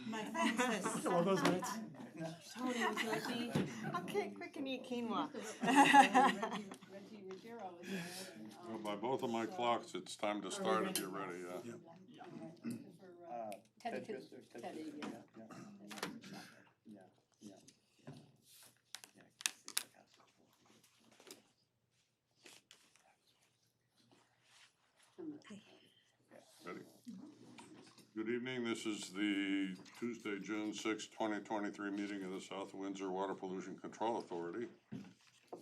My phone says. All those minutes. Tony, would you like to eat? Okay, quick and eat quinoa. Reggie Ruggiero was there and, Well, by both of my clocks, it's time to start if you're ready, yeah. for, Teddy, Ted Twister, Teddy, yeah. Yeah. Ready? Good evening, this is the Tuesday, June 6, 2023 meeting of the South Windsor Water Pollution Control Authority.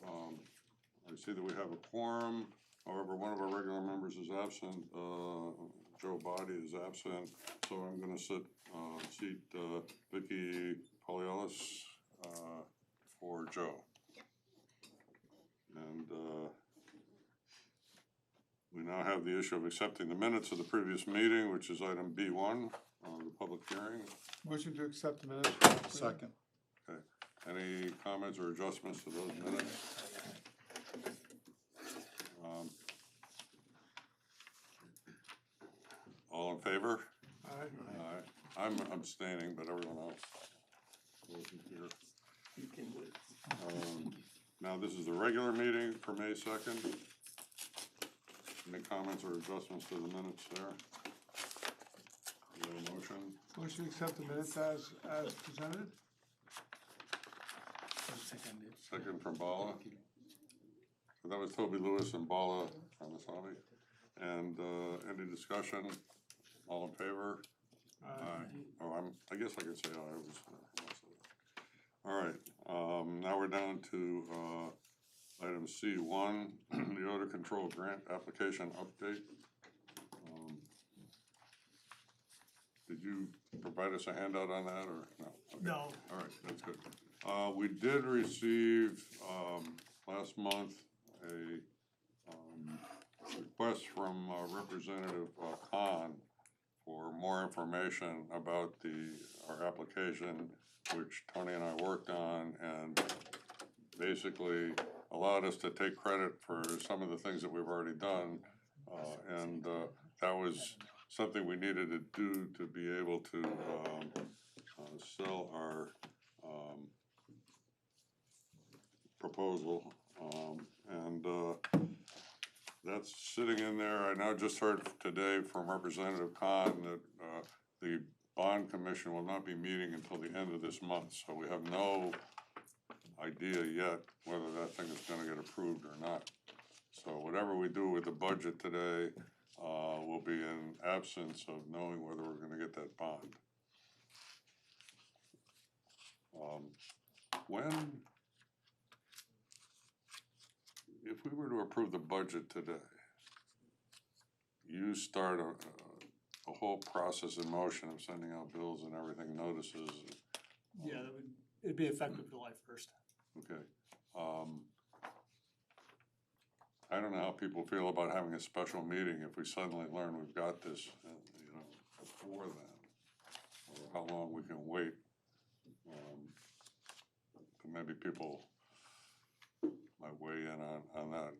I see that we have a quorum, however, one of our regular members is absent, Joe Body is absent, so I'm gonna seat Vicky Poliolis for Joe. And we now have the issue of accepting the minutes of the previous meeting, which is item B1, the public hearing. Motion to accept the minutes. Second. Okay, any comments or adjustments to those minutes? All in favor? Aye. Aye. I'm abstaining, but everyone else wasn't here. You can do it. Now, this is the regular meeting for May 2nd. Any comments or adjustments to the minutes there? Is there a motion? Motion to accept the minutes as presented. Second from Bala. So that was Toby Lewis and Bala Ramaswamy. And any discussion? All in favor? Aye. Oh, I guess I could say aye. All right, now we're down to item C1, the odor control grant application update. Did you provide us a handout on that or no? Okay. No. All right, that's good. We did receive last month a request from Representative Khan for more information about our application, which Tony and I worked on, and basically allowed us to take credit for some of the things that we've already done, and that was something we needed to do to be able to sell our proposal, and that's sitting in there. I now just heard today from Representative Khan that the bond commission will not be meeting until the end of this month, so we have no idea yet whether that thing is going to get approved or not. So whatever we do with the budget today will be in absence of knowing whether we're going to get that bond. If we were to approve the budget today, you start a whole process in motion of sending out bills and everything, notices. Yeah, it'd be effective July 1st. Okay. I don't know how people feel about having a special meeting if we suddenly learn we've got this, before then, or how long we can wait. Maybe people might weigh in on that.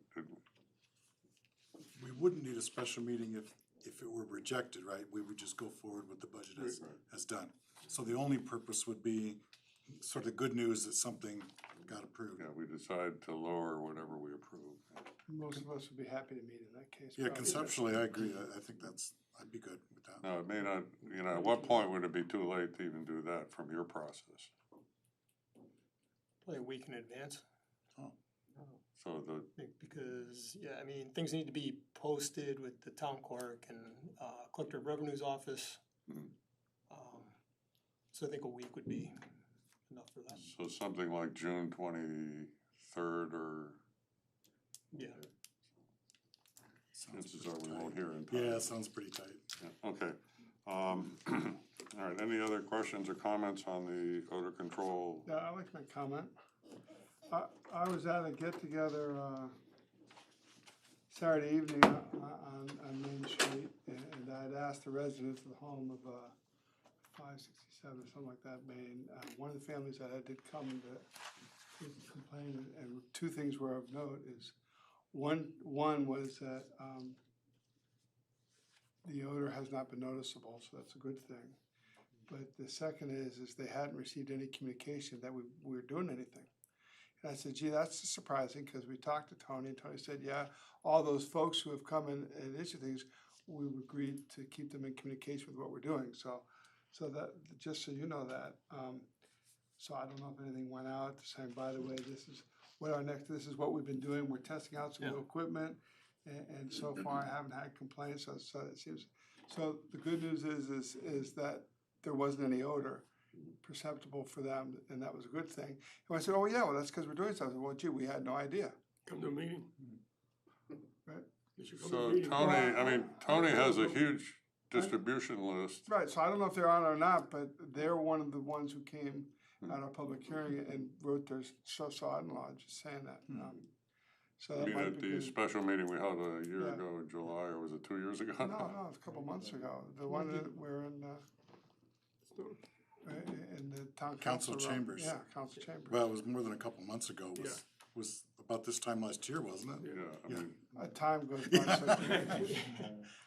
We wouldn't need a special meeting if it were rejected, right? We would just go forward with the budget as done. So the only purpose would be sort of good news that something got approved. Yeah, we decide to lower whatever we approve. Most of us would be happy to meet in that case. Yeah, probably. conceptually, I agree. I think I'd be good with that. No, it may not, at what point would it be too late to even do that from your process? Probably a week in advance. So Because, yeah, I mean, things need to be posted with the town clerk and collector of revenue's office. So I think a week would be enough for that. So something like June 23rd or? Yeah. Chances are we won't hear in time. Yeah, sounds pretty tight. Yeah, okay. All right, any other questions or comments on the odor control? Yeah, I'd like to make a comment. I was at a get-together Saturday evening on Main Street, and I'd asked the residents of the home of 567 or something like that, Maine. One of the families that had did come to complain, and two things were of note is one was that the odor has not been noticeable, so that's a good thing. But the second is they hadn't received any communication that we were doing anything. And I said, gee, that's surprising, because we talked to Tony, and Tony said, yeah, all those folks who have come in and issued things, we've agreed to keep them in communication with what we're doing. So that, just so you know that. So I don't know if anything went out saying, by the way, this is what we've been doing. We're testing out some new equipment, and so far I haven't had complaints. So it seems. So the good news is that there wasn't any odor perceptible for them, and that was a good thing. And I said, oh yeah, well that's because we're doing something. Well, gee, we had no idea. Come to a meeting. Right. You should come to a So meeting. Tony has a huge distribution list. Right, so I don't know if they're on or not, but they're one of the ones who came at our public hearing and wrote their saw-in-law, just saying that. So I that mean, might at be the good. special meeting we held a year Yeah. ago in July, or was it 2 years ago? No, it's a couple months ago. The one that we're in the town Council council room. chambers. Yeah, council chambers. Well, it was more than a couple months ago, was about this time last year, wasn't it? Yeah, I mean, Time goes by so quickly.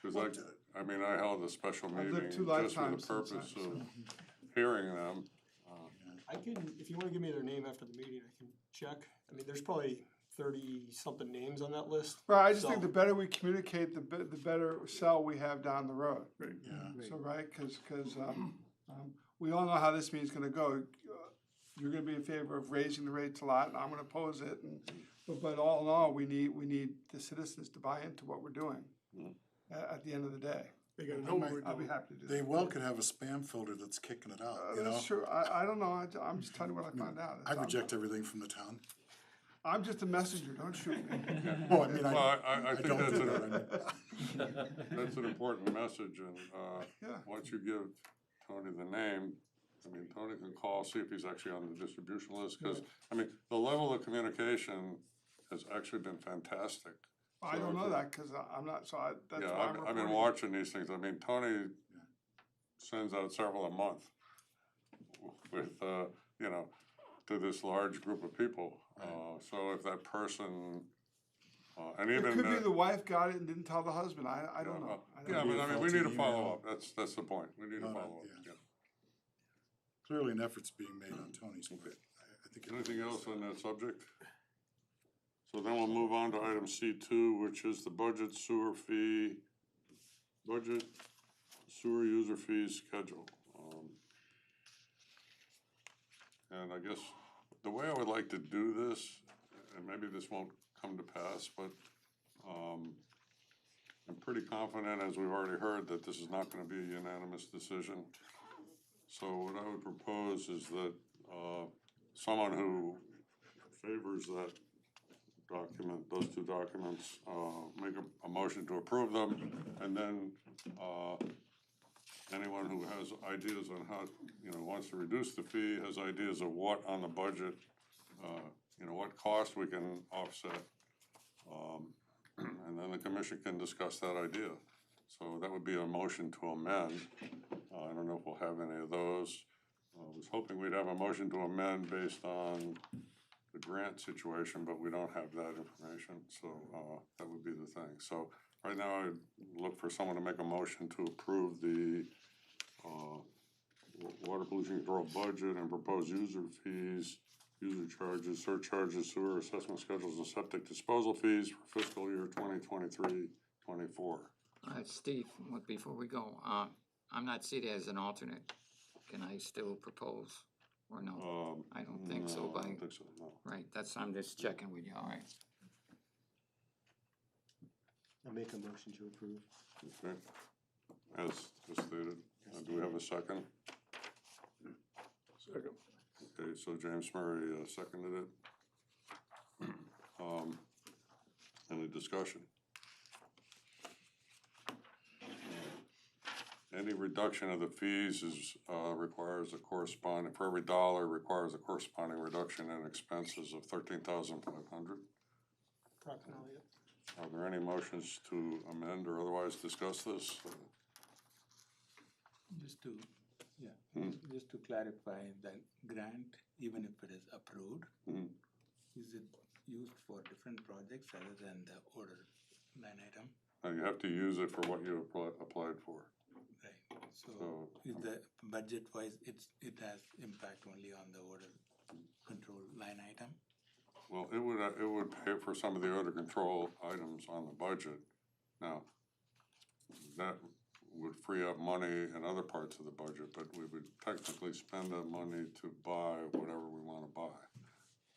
because I held a special I've meeting lived just two for the lifetimes since purpose then, of hearing them. I can, if you wanna give me their name after the meeting, I can check. I mean, there's probably 30-something names on that list. Right, I just think So- the better we communicate, the better sell we have down the road. Yeah. So, right, because we all know how this meeting's gonna go. You're gonna be in favor of raising the rates a lot, and I'm gonna oppose it, but all in all, we need the citizens to buy into what we're doing at the end of the day. They gotta know what we're I'll be doing. happy to do that. They well could have a spam filter that's kicking it out, you know? That's true, I don't know, I'm just telling you what I found out. I reject everything from the town. I'm just a messenger, don't shoot me. Oh, I mean, Well, I think don't that's do that, I mean. that's an important message, and, Yeah. once you give Tony the name, I mean, Tony can call, see if he's actually on the distribution list, because, I mean, the level of communication has actually been fantastic. I don't know that, because I'm not, that's Yeah, why I'm I've been reporting. watching these things, I mean, Tony sends out several a month with, you know, to this large group of people. So if that person, and It even. could be the wife got it and didn't tell the husband, I don't know. Yeah, but I mean, we Faulty need to follow email. up, that's the point, we need to No, follow up, yeah. yeah. Clearly an effort's being made on Tony's part. I think it- Anything else on that subject? So then we'll move on to item C2, which is the budget sewer user fee schedule. And I guess the way I would like to do this, and maybe this won't come to pass, but I'm pretty confident, as we've already heard, that this is not gonna be a unanimous decision. So what I would propose is that someone who favors that document, those two documents, make a motion to approve them, and then anyone who has ideas on how, you know, wants to reduce the fee, has ideas of what on the budget, you know, what cost we can offset, and then the commission can discuss that idea. So that would be a motion to amend. I don't know if we'll have any of those. I was hoping we'd have a motion to amend based on the grant situation, but we don't have that information, so that would be the thing. So right now, I'd look for someone to make a motion to approve the water pollution control budget and propose user fees, user charges, surcharges, sewer assessment schedules, and septic disposal fees for fiscal year 2023-24. Steve, before we go, I'm not seated as an alternate. Can I still propose or no? I don't think so, No, but, I don't think so, no. right, I'm just checking with you, all right. I make a motion to approve. Okay, as stated, do we have a second? Second. Okay, so James Murray seconded it. Any discussion? Any reduction of the fees is, requires a corresponding, for every dollar requires a corresponding reduction in expenses of $13,500. Approximately, Are there any motions to amend or otherwise discuss this? Just to, yeah, Hmm. just to clarify, the grant, even if it is approved, Hmm. is it used for different projects other than the order line item? You have to use it for what you applied for. Right, So is the budget wise, it has impact only on the odor control line item? Well, it would pay for some of the odor control items on the budget. Now, that would free up money in other parts of the budget, but we would technically spend that money to buy whatever we wanna buy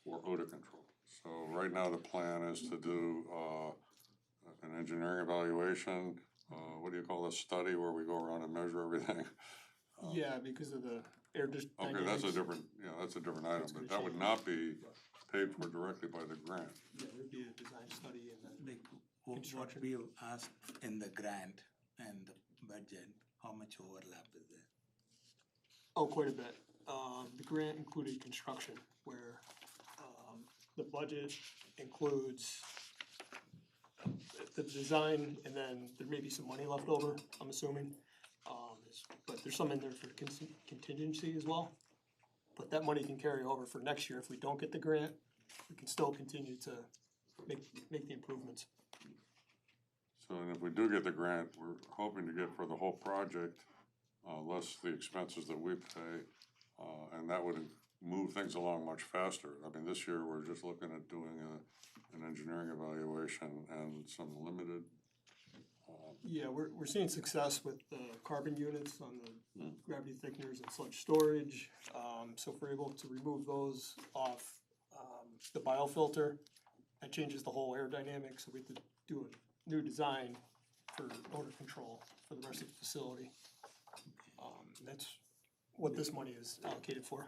for odor control. So right now, the plan is to do, an engineering evaluation, what do you call this, study where we go around and measure everything? Yeah, because of the air Okay, that's a different, that's a different item, but that would not be paid for directly by the grant. Yeah, there'd be a design study and then Like what Construction. we asked in the grant and the budget, how much overlap is there? oh, quite a bit. The grant included construction, where, the budget includes the design, and then there may be some money left over, I'm assuming. But there's some in there for contingency as well. But that money can carry over for next year. If we don't get the grant, we can still continue to make the improvements. So, and if we do get the grant, we're hoping to get for the whole project, less the expenses that we pay, and that would move things along much faster. I mean, this year, we're just looking at doing an engineering evaluation and some limited, Yeah, we're seeing success with the carbon units on the gravity thickeners and sludge storage. So if we're able to remove those off the biofilter, that changes the whole air dynamic, so we have to do a new design for odor control for the rest of the facility. That's what this money is allocated for.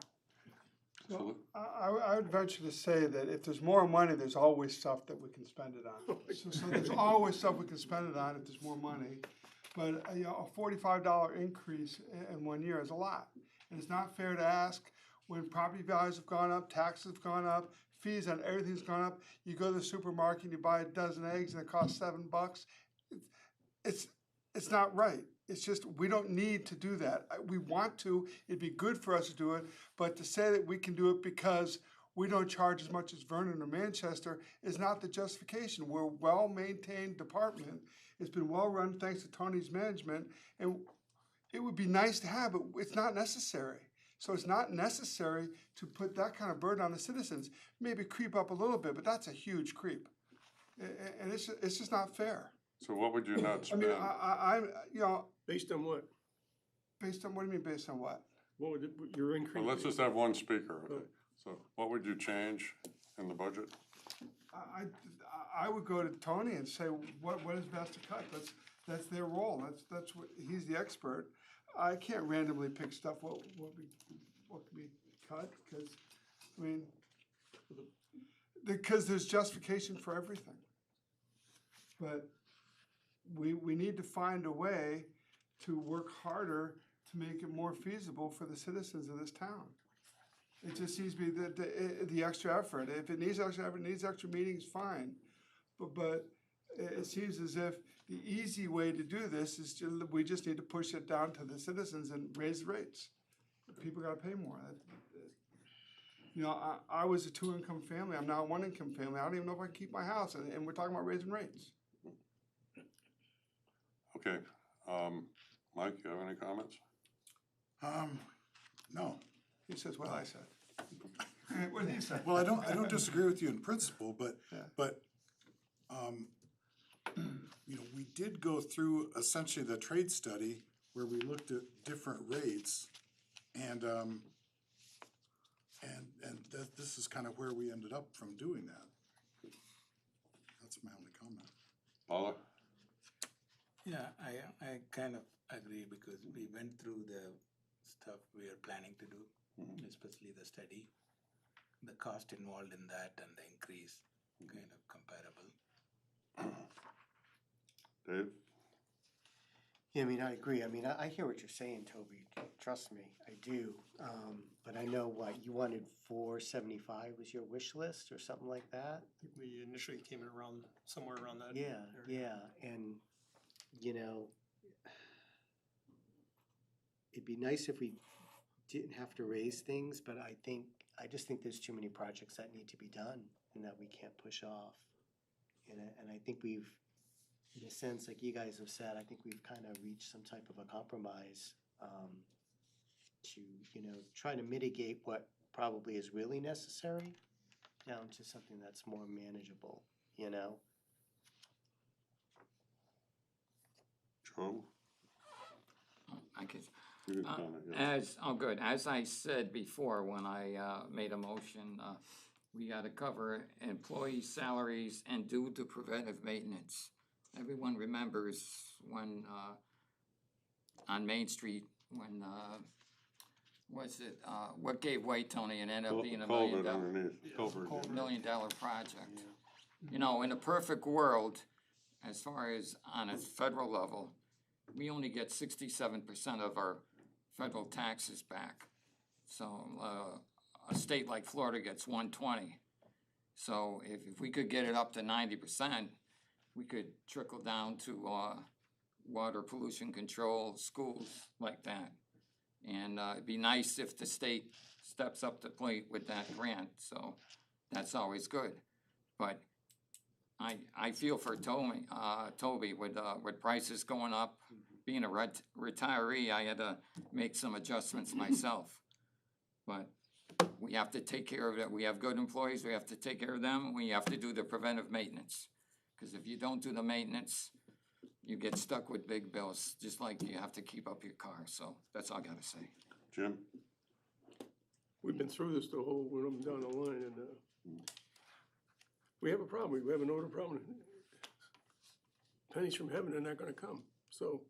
So I would venture to say that if there's more money, there's always stuff that we can spend it on. So there's always stuff we can spend it on if there's more money. But, a $45 increase in 1 year is a lot. And it's not fair to ask when property values have gone up, taxes have gone up, fees on everything's gone up. You go to the supermarket and you buy a dozen eggs and it costs $7. It's not right. It's just, we don't need to do that. We want to, it'd be good for us to do it, but to say that we can do it because we don't charge as much as Vernon or Manchester is not the justification. We're a well-maintained department. It's been well-run thanks to Tony's management, and it would be nice to have, but it's not necessary. So it's not necessary to put that kind of burden on the citizens. Maybe creep up a little bit, but that's a huge creep. And it's just not fair. so what would you not I spend? mean, I'm, Based on what? based on, what do you mean based on what? What would your increase? Well, let's just have one speaker, okay? So what would you change in the budget? I would go to Tony and say, what is best to cut? That's their role. That's what, he's the expert. I can't randomly pick stuff, what can be cut, because, I mean, because there's justification for everything. But we need to find a way to work harder to make it more feasible for the citizens of this town. It just seems to be the extra effort. If it needs extra effort, needs extra meetings, fine. But it seems as if the easy way to do this is we just need to push it down to the citizens and raise the rates. People gotta pay more. I was a 2-income family. I'm now a 1-income family. I don't even know if I can keep my house, and we're talking about raising rates. Okay, Mike, you have any comments? No. He says what I said. What did he say? Well, I don't disagree with you in principle, but, we did go through essentially the trade study where we looked at different rates, and this is kind of where we ended up from doing that. That's my only comment. Paula? Yeah, I kind of agree because we went through the stuff we are planning to do, especially the study. The cost involved in that and the increase kind of comparable. Dave? Yeah, I mean, I agree. I mean, I hear what you're saying, Toby. Trust me, I do. But I know what, you wanted 475 was your wish list or something like that? I think we initially came in around, somewhere around that. Yeah, area. yeah, and, it'd be nice if we didn't have to raise things, but I just think there's too many projects that need to be done and that we can't push off. And I think we've in a sense, like you guys have said, I think we've kind of reached some type of a compromise to, you know, try to mitigate what probably is really necessary down to something that's more manageable, you know? Joe, I guess, you can comment, yeah. good, as I said before, when I, made a motion, we gotta cover employee salaries and do the preventive maintenance. Everyone remembers when, on Main Street, when, what gave way, Tony, and ended up being $1 million. Culvert underneath, culvert. $1 million project. You know, in a perfect world, as far as on a federal level, we only get 67% of our federal taxes back. So, a state like Florida gets 120. So if we could get it up to 90%, we could trickle down to, water pollution control, schools like that. And, it'd be nice if the state steps up to plate with that grant, so that's always good. But I feel for Toby with prices going up. Being a retiree, I had to make some adjustments myself. But we have to take care of it. We have good employees, we have to take care of them, and we have to do the preventive maintenance. Because if you don't do the maintenance, you get stuck with big bills, just like you have to keep up your car. So that's all I gotta say. Jim? We've been through this the whole, we're up and down the line, and we have a problem, we have an order problem. Pennies from heaven are not gonna come, so.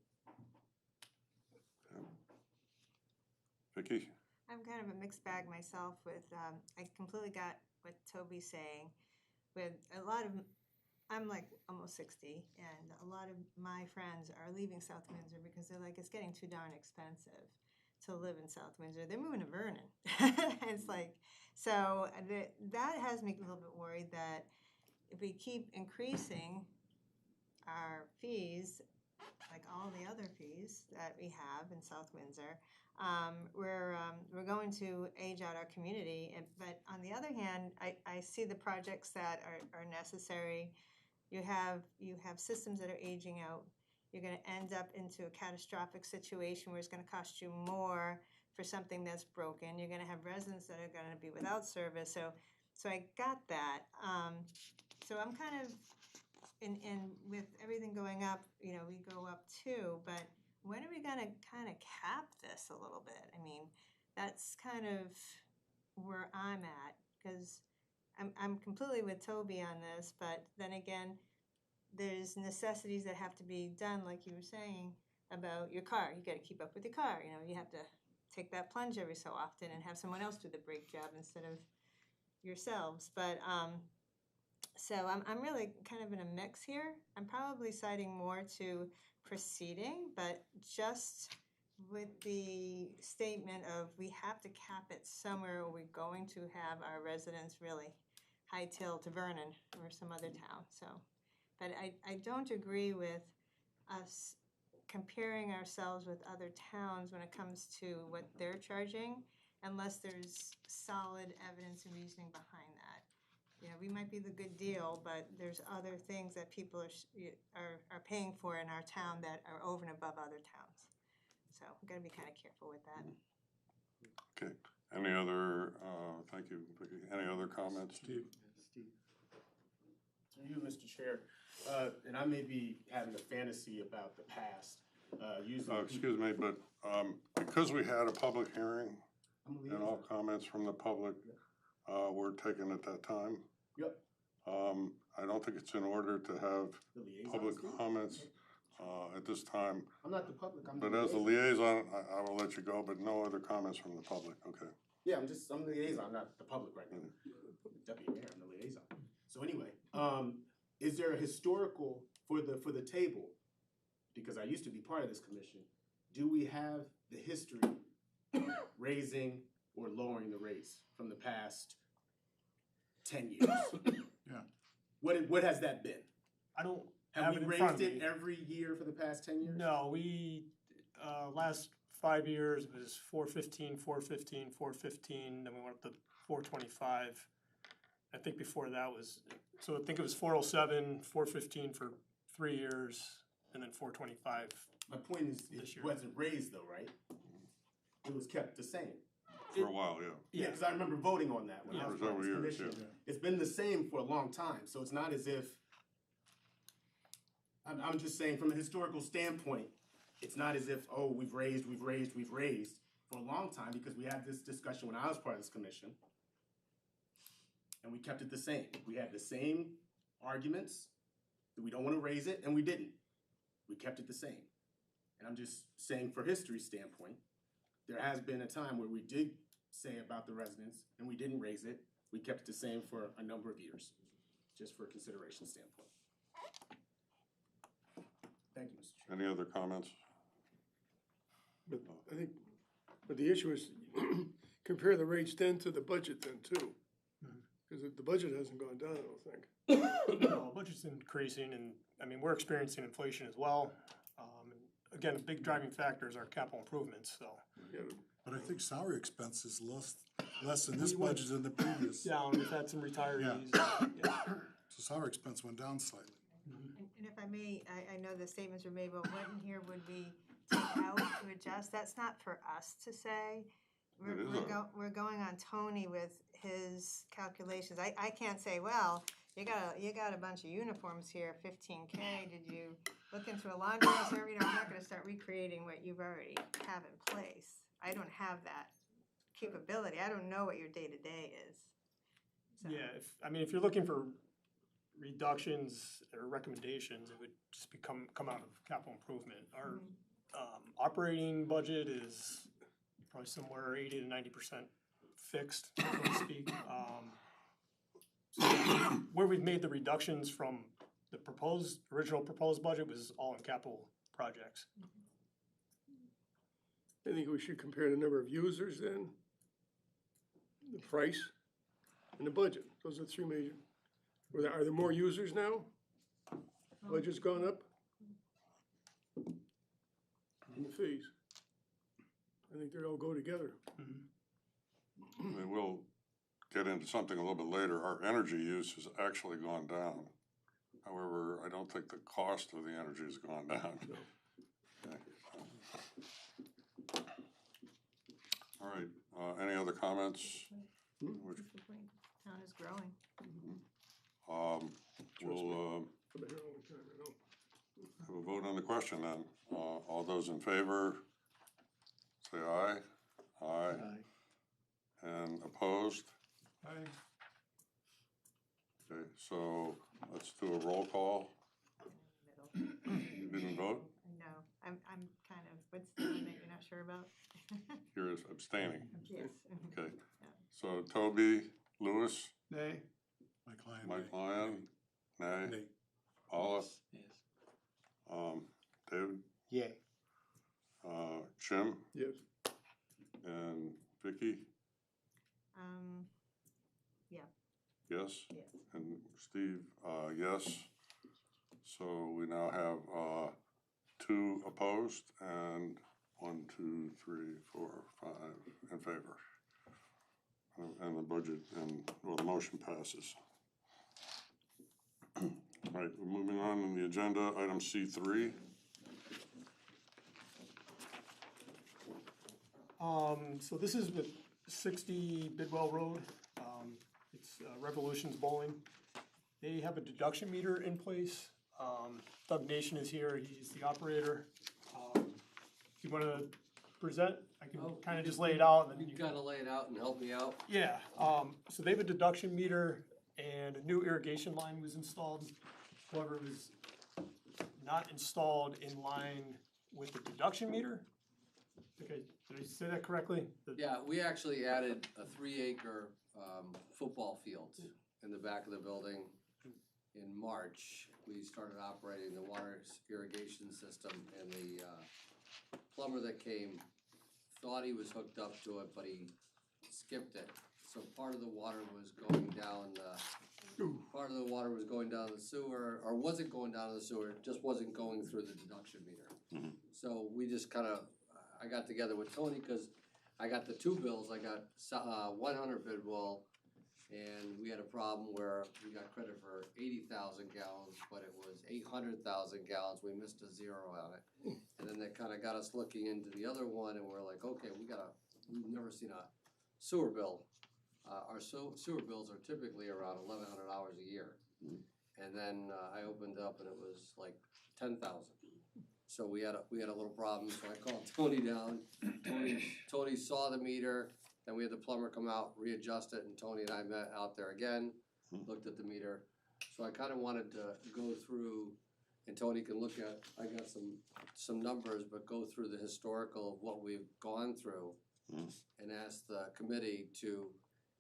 Vicky? I'm kind of a mixed bag myself with, I completely got what Toby's saying. With a lot of, I'm like almost 60, and a lot of my friends are leaving South Windsor because they're like, it's getting too darn expensive to live in South Windsor. They're moving to Vernon. It's like, so that has me a little bit worried that if we keep increasing our fees, like all the other fees that we have in South Windsor, we're going to age out our community. But on the other hand, I see the projects that are necessary. You have systems that are aging out. You're going to end up into a catastrophic situation where it's going to cost you more for something that's broken. You're going to have residents that are going to be without service. So I got that. So I'm kind of in with everything going up. You know, we go up too. But when are we going to kind of cap this a little bit? I mean, that's kind of where I'm at, because I'm completely with Toby on this, but then again, there's necessities that have to be done, like you were saying about your car. You got to keep up with your car. You know, you have to take that plunge every so often and have someone else do the brake job instead of yourselves. But so I'm really kind of in a mix here. I'm probably siding more to proceeding, but just with the statement of we have to cap it somewhere, or we're going to have our residents really hightail to Vernon or some other town. So, but I don't agree with us comparing ourselves with other towns when it comes to what they're charging, unless there's solid evidence and reasoning behind that. You know, we might be the good deal, but there's other things that people are paying for in our town that are over and above other towns. So we've got to be kind of careful with that. Okay, any other, thank you, Vicky. Any other comments? Steve? To you, Mr. Chair, and I may be having a fantasy about the past, usually. Excuse me, but because we had a public hearing and all comments from the public were taken at that time. Yep. I don't think it's in order to have public comments at this time. I'm not the public, I'm But the as a liaison, I will let you go, but no other comments from the public, okay? Yeah, I'm the liaison, I'm not the public right now. Deputy Mayor, I'm the liaison. So anyway, is there a historical for the table? Because I used to be part of this commission. Do we have the history raising or lowering the rates from the past 10 years? Yeah. What has that been? I don't Have have we it in front raised of it me. every year for the past 10 years? No, we, last 5 years it was 415, 415, 415, then we went up to 425. I think before that was, so I think it was 407, 415 for 3 years, and then 425. My point is, This it year. wasn't raised though, right? It was kept the same. For a while, yeah. Yeah, because I remember voting on that when I Yeah. was For part of this several years, commission. yeah. It's been the same for a long time, so it's not as if, I'm just saying from a historical standpoint, it's not as if, oh, we've raised for a long time, because we had this discussion when I was part of this commission. And we kept it the same. We had the same arguments, that we don't wanna raise it, and we didn't. We kept it the same. And I'm just saying, for history's standpoint, there has been a time where we did say about the residents, and we didn't raise it. We kept it the same for a number of years, just for a consideration standpoint. Thank you, Mr. Chair. Any other comments? But I think, but the issue is compare the rates then to the budget then too. Because the budget hasn't gone down, I don't think. No, budget's increasing, and, I mean, we're experiencing inflation as well. And again, a big driving factor is our capital improvements, so. Yeah, But I think salary expense is less in this We went budget than the previous. Down, we've had some retirees. Yeah. So salary expense went down slightly. And if I may, I know the statements were made, but what in here would we take out to adjust? That's not for us to say. It is We're going on Tony with his calculations. I can't say, well, you got a bunch of uniforms here, 15K, did you look into a laundry reserve? You know, I'm not gonna start recreating what you've already have in place. I don't have that capability. I don't know what your day-to-day is. So- Yeah, if you're looking for reductions or recommendations, it would just come out of capital improvement. Our operating budget is probably somewhere 80 to 90% fixed, so to speak. So where we've made the reductions from the original proposed budget was all in capital projects. I think we should compare the number of users then, the price, and the budget. Those are three major. Are there more users now? Budget's gone up? And the fees. I think they all go together. And we'll get into something a little bit later. Our energy use has actually gone down. However, I don't think the cost of the energy has gone down. Okay. All right, any other comments? Which, That's the point. Town is growing. we'll, For the here all the time, I know. have a vote on the question then. All those in favor, say aye. Aye. And opposed? Aye. Okay, so let's do a roll call. Middle. You didn't vote? No, I'm kind of, what's the one that you're not sure about? You're abstaining. Yes. Okay, so Toby, Lewis, Nay? Mike Lyon. Mike Lyon, nay. Nay. Paula, Yes. David, Yay. Jim, Yes. and Vicky, Yeah, yes? yes. And Steve, yes. So we now have, 2 opposed and 1, 2, 3, 4, 5 in favor. And the budget the motion passes. All right, we're moving on in the agenda, item C3. So this is with 60 Bidwell Road. It's Revolution's Bowling. They have a deduction meter in place. Doug Nation is here, he's the operator. If you wanna present, I can kinda just lay it out and then You kinda lay it out and help me out. Yeah, so they have a deduction meter and a new irrigation line was installed. However, it was not installed in line with the deduction meter. Okay, did I say that correctly? Yeah, we actually added a 3-acre football field in the back of the building. In March, we started operating the water irrigation system, and the plumber that came thought he was hooked up to it, but he skipped it. So part of the water was going down the sewer, or wasn't going down the sewer, it just wasn't going through the deduction meter. So we just I got together with Tony, cause I got the 2 bills, I got 100 Bidwell And we had a problem where we got credit for 80,000 gallons, but it was 800,000 gallons. We missed a zero on it. And then that kind of got us looking into the other one, and we're like, okay, we've never seen a sewer bill. Our sewer bills are typically around $1,100 a year. And then I opened up and it was like 10,000. So we had a little problem, so I called Tony down. Tony saw the meter, then we had the plumber come out, readjust it, and Tony and I met out there again, looked at the meter. So I kind of wanted to go through, and Tony can look at, I got some numbers, but go through the historical of what we've gone through and ask the committee to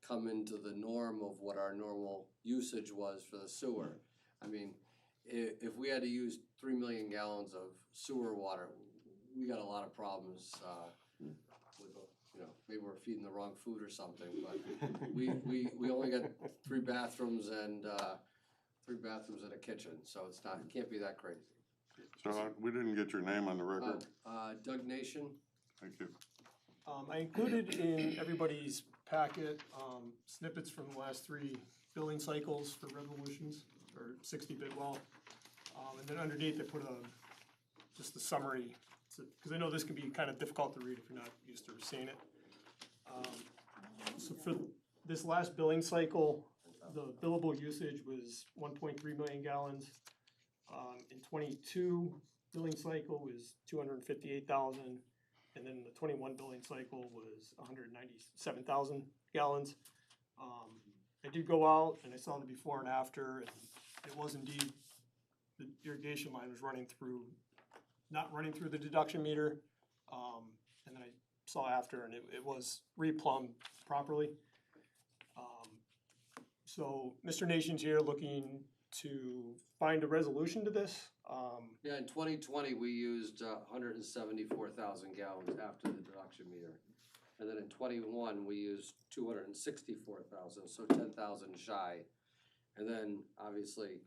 come into the norm of what our normal usage was for the sewer. I mean, if we had to use 3 million gallons of sewer water, we got a lot of problems with, maybe we're feeding the wrong food or something, but we only got 3 bathrooms and 3 bathrooms and a kitchen, so it can't be that crazy. So we didn't get your name on the record. Doug Nation. Thank you. I included in everybody's packet snippets from the last 3 billing cycles for revolutions, or 60-bit well. And then underneath I put just a summary, because I know this can be kind of difficult to read if you're not used to seeing it. So for this last billing cycle, the billable usage was 1.3 million gallons. In 22 billing cycle was 258,000, and then the 21 billing cycle was 197,000 gallons. I did go out and I saw the before and after, and it was indeed, the irrigation line was not running through the deduction meter. And then I saw after, and it was replumbed properly. So Mr. Nation's here looking to find a resolution to this. Yeah, in 2020, we used 174,000 gallons after the deduction meter. And then in 21, we used 264,000, so 10,000 shy. And then obviously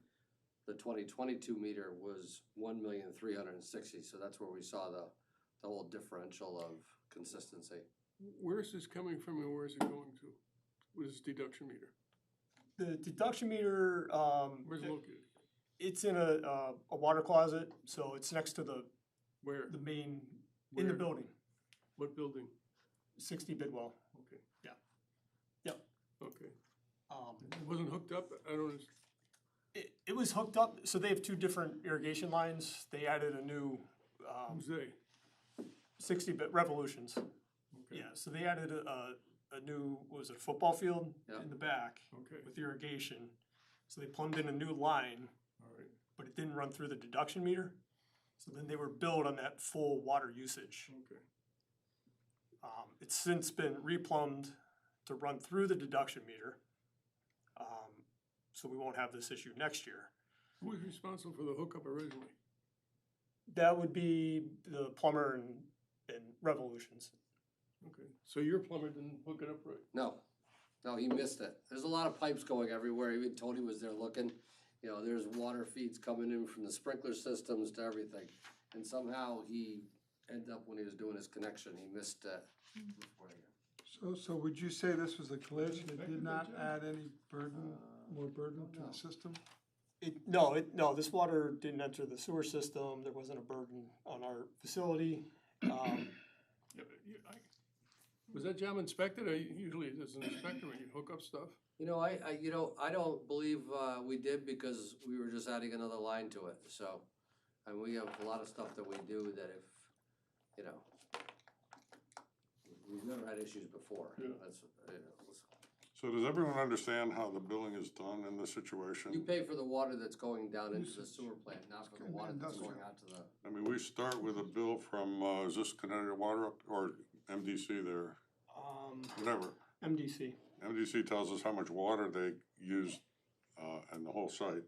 the 2022 meter was 1,360,000, so that's where we saw the whole differential of consistency. Where is this coming from and where is it going to? What is this deduction meter? The deduction meter, Where's it located? it's in a water closet, so it's next to the Where? main, in the Where? building, What building? 60 Bidwell. Okay. Yeah. Yep. Okay. It wasn't hooked up? I don't understand. It was hooked up, so they have 2 different irrigation lines. They added a new Who's they? 60-bit Revolutions. Okay. Yeah, so they added a new, what was it, football field Yeah. in the back Okay. with irrigation. So they plumbed in a new line, All right. but it didn't run through the deduction meter. So then they were billed on that full water usage. Okay. It's since been replumbed to run through the deduction meter, so we won't have this issue next year. Who was responsible for the hookup originally? That would be the plumber and Revolutions. Okay. So your plumber didn't hook it up right? No, he missed it. There's a lot of pipes going everywhere. Even Tony was there looking. There's water feeds coming in from the sprinkler systems to everything. And somehow he ended up, when he was doing his connection, he missed reporting it. So would you say this was a glitch and it did not add any more burden to the system? No, this water didn't enter the sewer system. There wasn't a burden on our facility. Yeah, was that job inspected? Usually it is an inspector when you hook up stuff. I don't believe we did, because we were just adding another line to it. So, and we have a lot of stuff that we do that if, we've never had issues before. Yeah. So does everyone understand how the billing is done in this situation? You pay for the water that's going down into the sewer plant, not for the water that's going out to the. I mean, we start with a bill from, is this Connecticut Water or MDC there? Whatever. MDC. MDC tells us how much water they use in the whole site.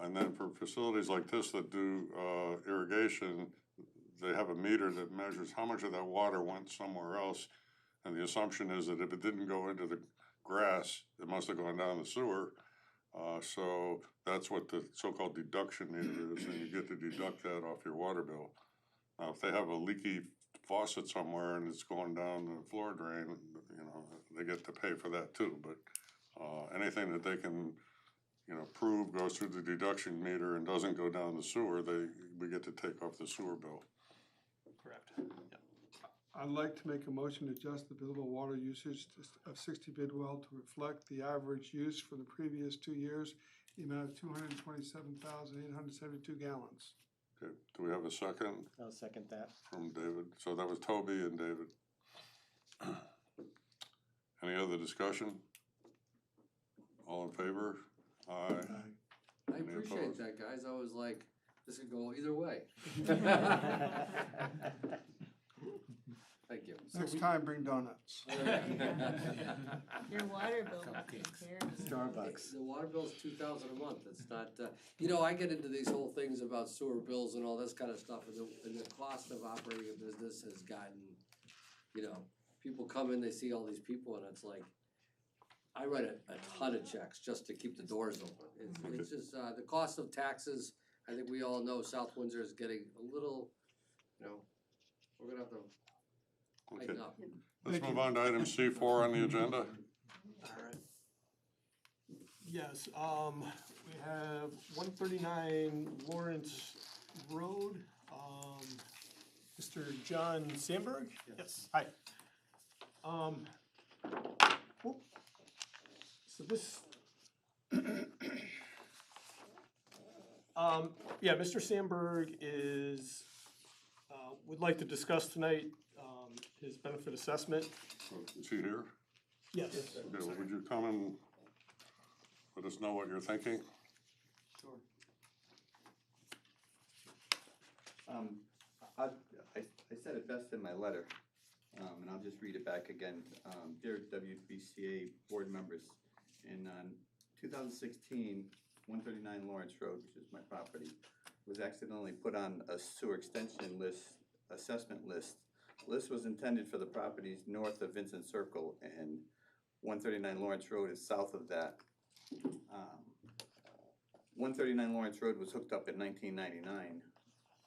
And then for facilities like this that do irrigation, they have a meter that measures how much of that water went somewhere else. And the assumption is that if it didn't go into the grass, it must have gone down the sewer. So that's what the so-called deduction meter is, and you get to deduct that off your water bill. Now, if they have a leaky faucet somewhere and it's going down the floor drain, they get to pay for that too. But anything that they can, you know, prove goes through the deduction meter and doesn't go down the sewer, we get to take off the sewer bill. Correct. I'd like to make a motion to adjust the billable water usage of 60 Bidwell to reflect the average use for the previous 2 years, the amount of 227,872 gallons. Okay, do we have a second I'll second that. from David? So that was Toby and David. Any other discussion? All in favor? Aye. I Any appreciate opposed? that, guys. I was like, this could go either way. Thank you. Next time, bring donuts. Your water bill will take care of it. Starbucks. The water bill's $2,000 a month. It's not, you know, I get into these whole things about sewer bills and all this kind of stuff, and the cost of operating a business has gotten, you know, people come in, they see all these people, and it's like, I write a ton of checks just to keep the doors open. It's just, the cost of taxes, I think we all know South Windsor is getting a little, you know, we're gonna have to Okay, tighten up. let's move on to item C4 on the agenda. All right. Yes, we have 139 Lawrence Road. Mr. John Sandberg? Yes. Hi. Whoop. So this, yeah, Mr. Sandberg is, would like to discuss tonight, his benefit assessment. Is he here? Yes. Okay, well, would you come and let us know what you're thinking? I said it best in my letter, and I'll just read it back again. Dear WPCA board members, in 2016, 139 Lawrence Road, which is my property, was accidentally put on a sewer extension list, assessment list. The list was intended for the properties north of Vincent Circle, and 139 Lawrence Road is south of that. 139 Lawrence Road was hooked up in 1999,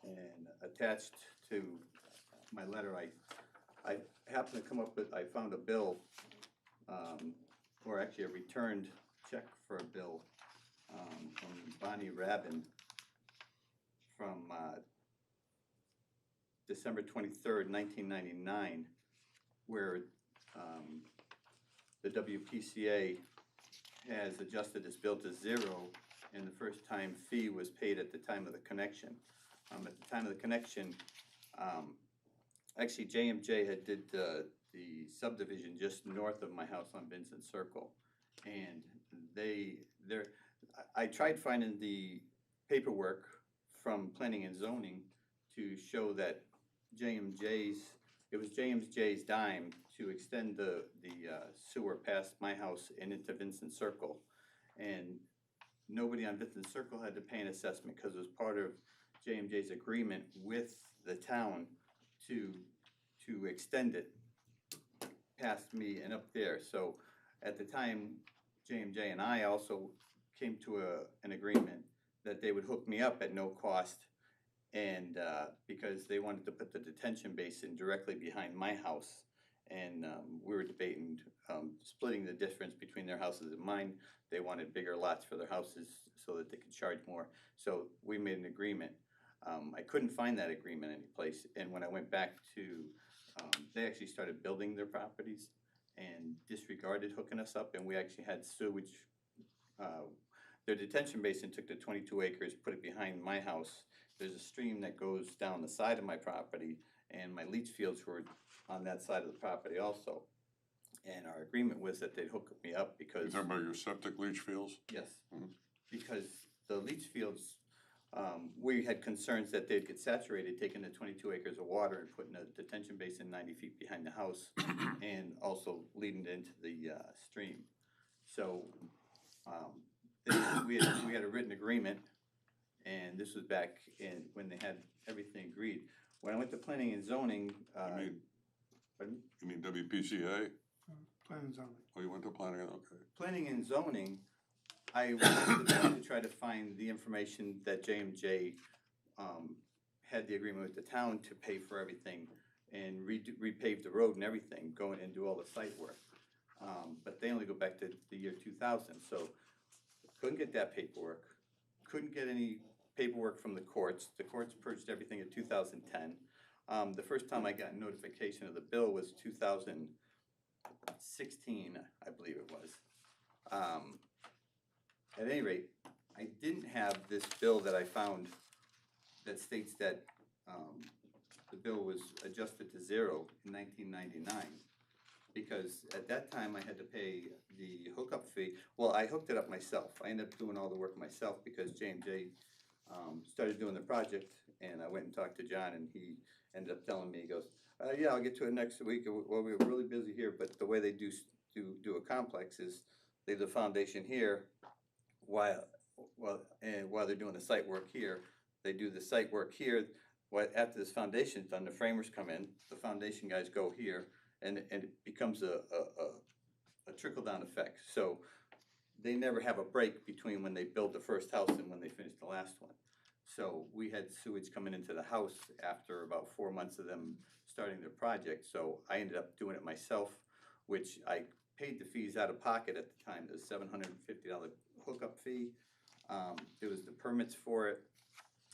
and attached to my letter, I happened to come up with, I found a bill, or actually a returned check for a bill from Bonnie Rabin from December 23rd, 1999, where the WPCA has adjusted this bill to zero, and the first time fee was paid at the time of the connection. At the time of the connection, actually JMJ had did the subdivision just north of my house on Vincent Circle, and I tried finding the paperwork from planning and zoning to show that it was JMJ's dime to extend the sewer past my house and into Vincent Circle, and nobody on Vincent Circle had to pay an assessment because it was part of JMJ's agreement with the town to extend it past me and up there. So at the time, JMJ and I also came to an agreement that they would hook me up at no cost, and because they wanted to put the detention basin directly behind my house, and we were debating splitting the difference between their houses and mine. They wanted bigger lots for their houses so that they could charge more. So we made an agreement. I couldn't find that agreement anyplace, and when I went back to, they actually started building their properties and disregarded hooking us up, and we actually had sewage. Their detention basin took the 22 acres, put it behind my house. There's a stream that goes down the side of my property, and my leach fields were on that side of the property also. And our agreement was that they'd hook me up You because, talking about your septic leach fields? yes, Mhm. because the leach fields, we had concerns that they'd get saturated, taking the 22 acres of water and putting a detention basin 90 feet behind the house, and also leading into the stream. So we had a written agreement, and this was back in when they had everything agreed. When I went to planning and zoning, You mean WPCA? Plan and zoning. Oh, you went to planning, okay. planning and zoning, I went to them to try to find the information that JMJ had the agreement with the town to pay for everything and repave the road and everything, go in and do all the site work. but they only go back to the year 2000, so couldn't get that paperwork. Couldn't get any paperwork from the courts. The courts purged everything in 2010. The first time I got notification of the bill was 2016, I believe it was. At any rate, I didn't have this bill that I found that states that the bill was adjusted to zero in 1999. Because at that time I had to pay the hookup fee. Well, I hooked it up myself. I ended up doing all the work myself because J&J started doing the project, and I went and talked to John, and he ended up telling me, he goes, yeah, I'll get to it next week. Well, we're really busy here, but the way they do a complex is they do the foundation here while they're doing the site work here. They do the site work here. After this foundation's done, the framers come in, the foundation guys go here, and it becomes a trickle-down effect. So they never have a break between when they build the first house and when they finish the last one. So we had sewage coming into the house after about 4 months of them starting their project. So I ended up doing it myself, which I paid the fees out of pocket at the time, the $750 hookup fee. There was the permits for it,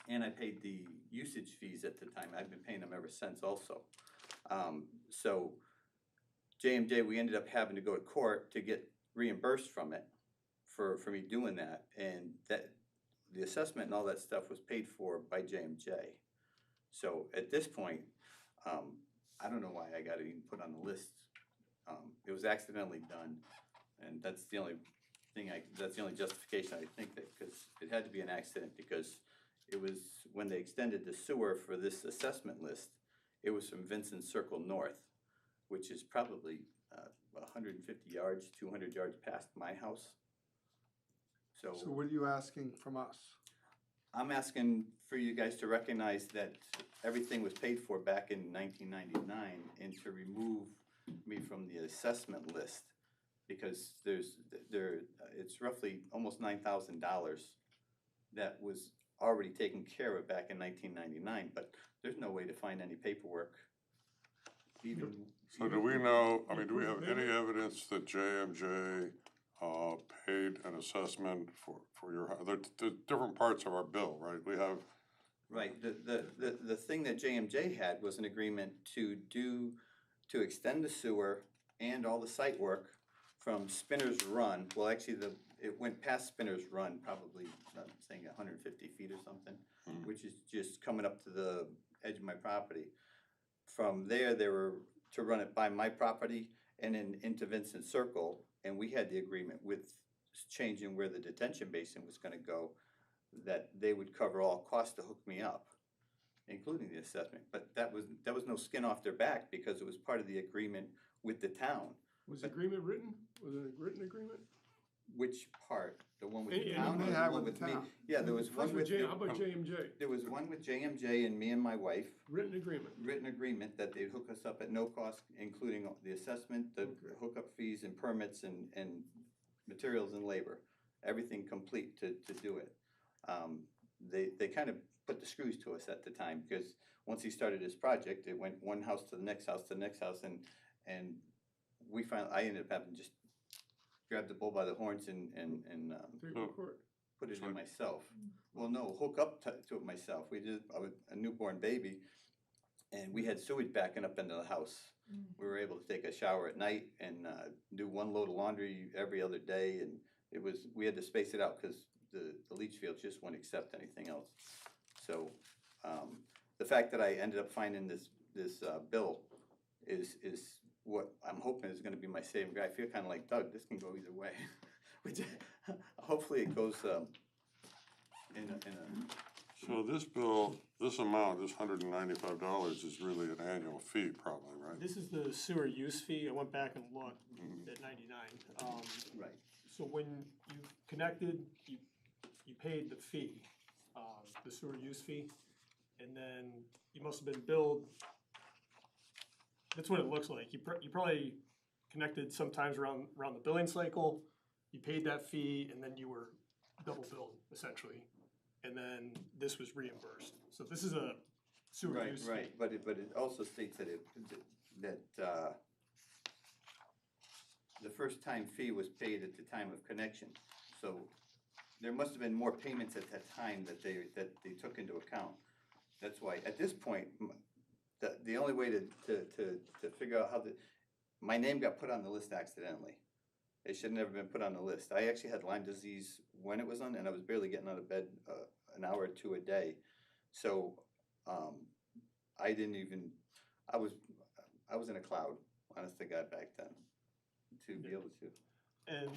and I paid the usage fees at the time. I've been paying them ever since also. So J&J, we ended up having to go to court to get reimbursed from it for me doing that, and that the assessment and all that stuff was paid for by J&J. So at this point, I don't know why I got it even put on the list. It was accidentally done, and that's the only thing that's the only justification I think that, because it had to be an accident, because it was when they extended the sewer for this assessment list, it was from Vincent Circle North, which is probably 150 yards, 200 yards past my house. So what are you asking from us? I'm asking for you guys to recognize that everything was paid for back in 1999 and to remove me from the assessment list, because it's roughly almost $9,000 that was already taken care of back in 1999, but there's no way to find any paperwork. So do we know, I mean, do we have any evidence that J&J paid an assessment for your, the different parts of our bill, right? We have. Right, the thing that J&J had was an agreement to extend the sewer and all the site work from Spinner's Run. Well, actually, it went past Spinner's Run, probably, I'm saying 150 feet or something, which is just coming up to the edge of my property. From there, they were to run it by my property and then into Vincent Circle, and we had the agreement with changing where the detention basin was gonna go, that they would cover all costs to hook me up, including the assessment. But that was no skin off their back, because it was part of the agreement with the town. Was the agreement written? Was it a written agreement? Which part? The one with the Any town or they the have one with with the me? town. Yeah, there was one with, How about J&J? there was one with J&J and me and my wife. Written agreement. Written agreement that they'd hook us up at no cost, including the assessment, the hookup fees and permits and materials and labor. Everything complete to do it. They kind of put the screws to us at the time, because once he started his project, it went one house to the next house to the next house, and we finally, I ended up having to just grab the bull by the horns and Take it to court. put it in myself. Well, no, hook up to it myself. I was a newborn baby, and we had sewage backing up into the house. We were able to take a shower at night and do one load of laundry every other day, and we had to space it out because the leach fields just wouldn't accept anything else. So the fact that I ended up finding this bill is what I'm hoping is going to be my saving grace. I feel kind of like Doug. This can go either way. Which hopefully it goes in a. So this bill, this amount, this $195 is really an annual fee, probably, right? This is the sewer use fee. I went back and looked at 99. Right. So when you connected, you paid the fee, the sewer use fee, and then you must have been billed. That's what it looks like. You probably connected sometimes around the billing cycle. You paid that fee, and then you were double billed essentially, and then this was reimbursed. So this is a sewer use fee. Right, but it also states that the first time fee was paid at the time of connection. So there must have been more payments at that time that they took into account. That's why, at this point, the only way to figure out how my name got put on the list accidentally. It should have never been put on the list. I actually had Lyme disease when it was on, and I was barely getting out of bed an hour or two a day. So I didn't even, I was in a cloud, honest to God, back then, to be able to. And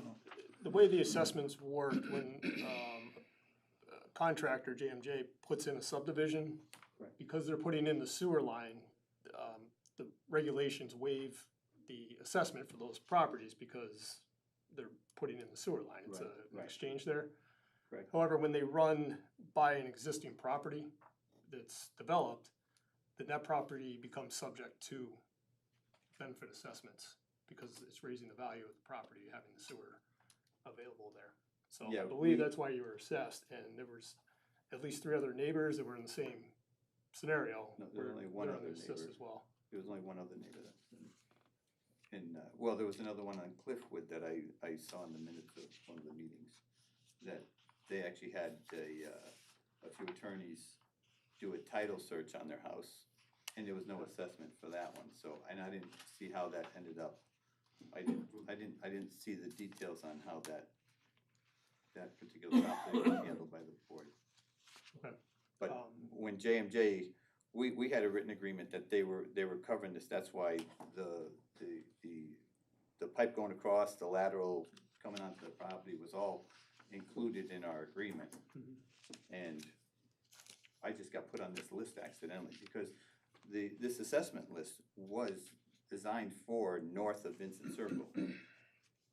the way the assessments worked, when a contractor, JMJ, puts in a subdivision, Right. because they're putting in the sewer line, the regulations waive the assessment for those properties because they're putting in the sewer line. It's Right, an right. exchange there. Correct. However, when they run by an existing property that's developed, then that property becomes subject to benefit assessments because it's raising the value of the property, having the sewer available there. So Yeah, I believe we- that's why you were assessed, and there was at least 3 other neighbors that were in the same scenario. No, there was where only one they're other assessed neighbor. as well. There was only one other neighbor that. And, well, there was another one on Cliffwood that I saw in the minutes of one of the meetings, that they actually had a few attorneys do a title search on their house, and there was no assessment for that one, so, and I didn't see how that ended up. I didn't see the details on how that particular property was handled by the board. Okay. But when JMJ, we had a written agreement that they were covering this, that's why the pipe going across, the lateral coming onto the property was all included in our agreement. And I just got put on this list accidentally, because this assessment list was designed for north of Vincent Circle.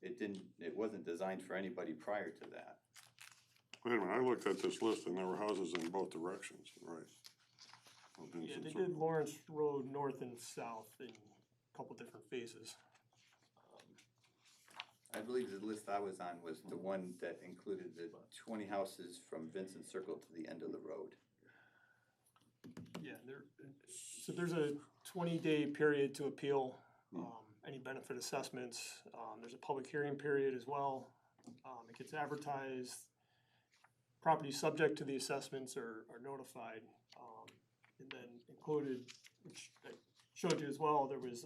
It wasn't designed for anybody prior to that. Wait a minute, I looked at this list and there were houses in both directions, right? Of Yeah, Vincent they Circle. did Lawrence Road north and south in a couple different phases. I believe the list I was on was the one that included the 20 houses from Vincent Circle to the end of the road. Yeah, so there's a 20-day period to appeal any benefit assessments. There's a public hearing period as well. It gets advertised. Properties subject to the assessments are notified. And then included, which I showed you as well, there was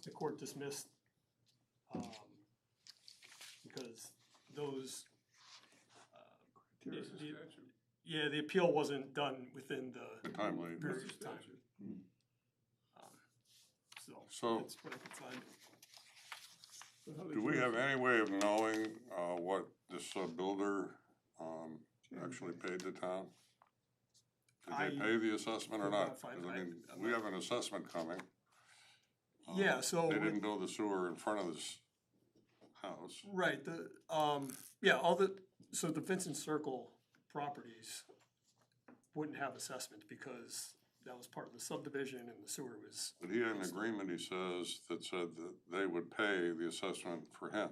the court dismissed because those yeah, the appeal wasn't done within the Timely. period of time. So- that's what I could find. Do we have any way of knowing what this builder actually paid the town? Did they I pay the assessment or could not not? find 'Cause I that. mean, we have an assessment coming. Yeah, so They with- didn't build the sewer in front of this house. Right, so the Vincent Circle properties wouldn't have assessment because that was part of the subdivision and the sewer was. But he had an agreement, he says, that said that they would pay the assessment for him.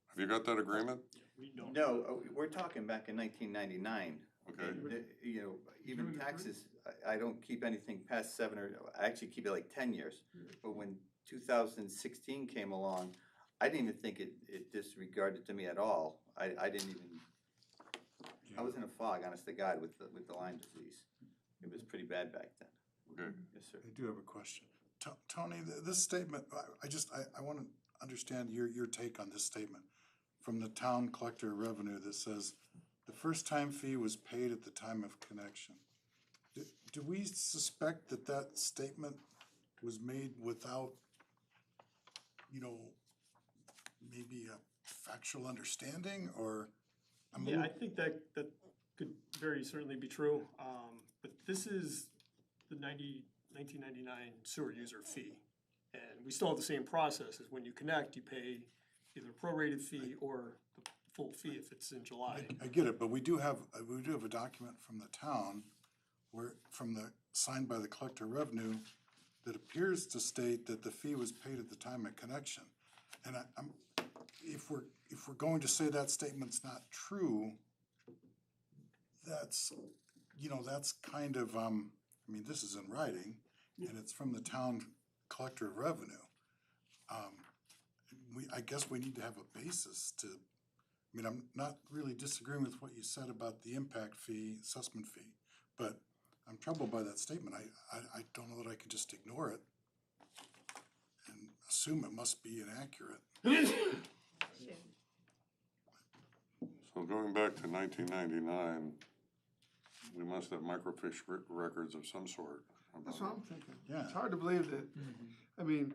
Have you got that agreement? We don't. No, we're talking back in 1999. Okay. And, you know, even taxes, I don't keep anything past 7 or, I actually keep it like 10 years. But when 2016 came along, I didn't even think it disregarded to me at all. I didn't even, I was in a fog, honest to God, with the Lyme disease. It was pretty bad back then. Okay. Yes, sir. I do have a question. Tony, this statement, I want to understand your take on this statement from the town collector of revenue that says, the first time fee was paid at the time of connection. Do we suspect that statement was made without, maybe a factual understanding, or? Yeah, I think that could very certainly be true, but this is the 1999 sewer user fee. And we still have the same process, is when you connect, you pay either a prorated fee or the full fee if it's in July. I get it, but we do have a document from the town signed by the collector of revenue that appears to state that the fee was paid at the time of connection. And if we're going to say that statement's not true, that's kind of, this is in writing, and it's from the town collector of revenue. I guess we need to have a basis to, I mean, I'm not really disagreeing with what you said about the impact fee, assessment fee, but I'm troubled by that statement. I don't know that I can just ignore it and assume it must be inaccurate. So going back to 1999, we must have microfiche records of some sort. That's what I'm thinking. Yeah. It's hard to believe that, I mean,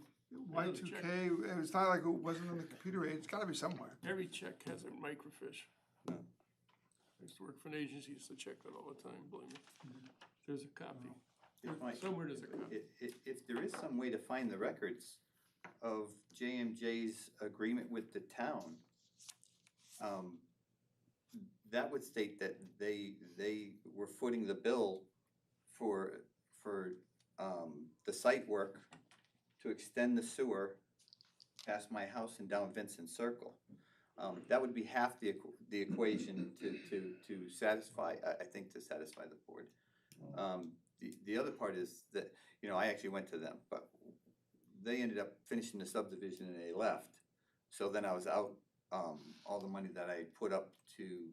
Y2K, it's not like it wasn't in the computer age, it's gotta be somewhere. Every check has a microfiche. I used to work for an agency, used to check that all the time, believe me. There's a copy. Somewhere there's a copy. If there is some way to find the records of JMJ's agreement with the town, that would state that they were footing the bill for the site work to extend the sewer past my house and down Vincent Circle. That would be half the equation to satisfy, I think, to satisfy the board. The other part is that, you know, I actually went to them, but they ended up finishing the subdivision and they left. So then I was out all the money that I put up to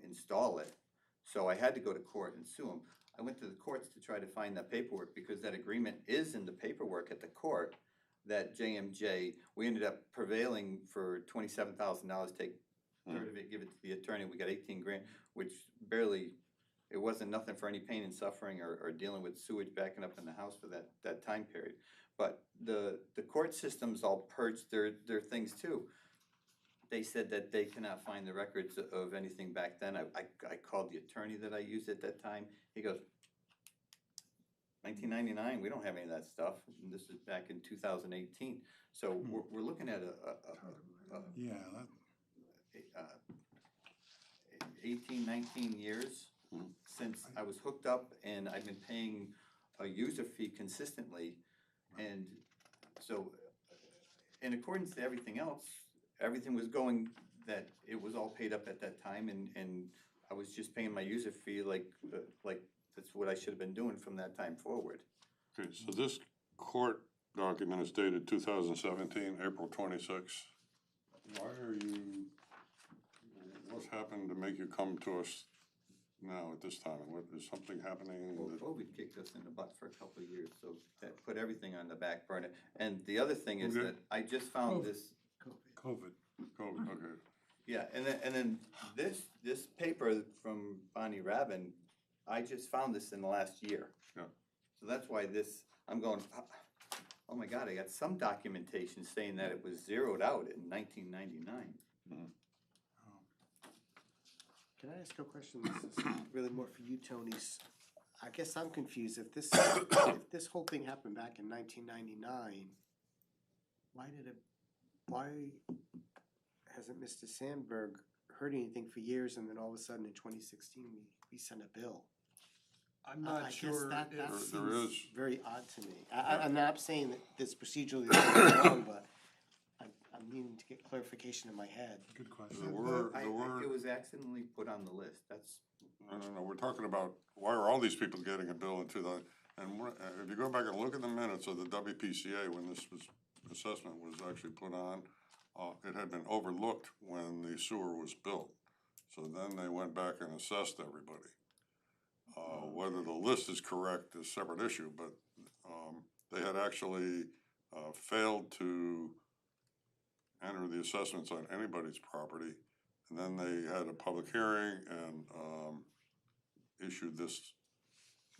install it. So I had to go to court and sue them. I went to the courts to try to find that paperwork because that agreement is in the paperwork at the court that JMJ, we ended up prevailing for $27,000, take a third of it, give it to the attorney. We got 18 grand, which barely, it wasn't nothing for any pain and suffering or dealing with sewage backing up in the house for that time period. But the court systems all purged their things too. They said that they cannot find the records of anything back then. I called the attorney that I used at that time. He goes, 1999, we don't have any of that stuff. And this is back in 2018. So we're looking at Yeah, 18, 19 years since I was hooked up, and I've been paying a user fee consistently. And so in accordance to everything else, everything was going, that it was all paid up at that time, and I was just paying my user fee like that's what I should have been doing from that time forward. Okay, so this court document is dated 2017, April 26. Why are you, what's happened to make you come to us now at this time? What, is something happening? Well, COVID kicked us in the butt for a couple of years, so that put everything on the back burner. And the other thing is Okay. that I just found this. COVID. Okay. Yeah, and then this paper from Bonnie Rabin, I just found this in the last year. Yeah. So that's why this, I'm going, oh my God, I got some documentation saying that it was zeroed out in 1999. Can I ask a question? This is really more for you, Tony. I guess I'm confused. If this if this whole thing happened back in 1999, why hasn't Mr. Sandberg heard anything for years, and then all of a sudden in 2016 we sent a bill? I'm not sure. I guess that There seems is. very odd to me. I'm not saying that this procedurally is wrong, but I'm needing to get clarification in my head. Good question. It was accidentally put on the list. That's. No, we're talking about why are all these people getting a bill into the, and if you go back and look at the minutes of the WPCA when this assessment was actually put on, it had been overlooked when the sewer was built. So then they went back and assessed everybody. Whether the list is correct is a separate issue, but they had actually failed to enter the assessments on anybody's property. And then they had a public hearing and issued this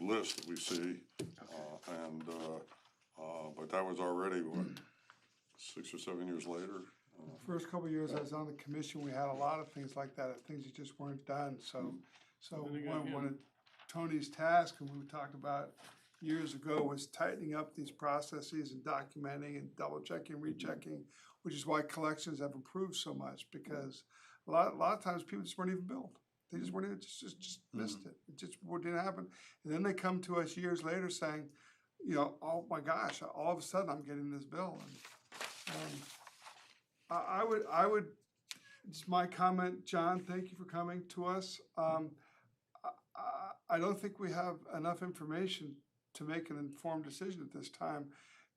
list that we see. But that was already, what, 6 or 7 years later? First couple of years I was on the commission, we had a lot of things like that, things that just weren't done, so one of Tony's tasks, and we talked about years ago, was tightening up these processes and documenting and double checking, rechecking, which is why collections have improved so much, because a lot of times people just weren't even billed. They just weren't even, just missed it. It just didn't happen. And then they come to us years later saying, you know, oh my gosh, all of a sudden I'm getting this bill. And I would, just my comment, John, thank you for coming to us. I don't think we have enough information to make an informed decision at this time.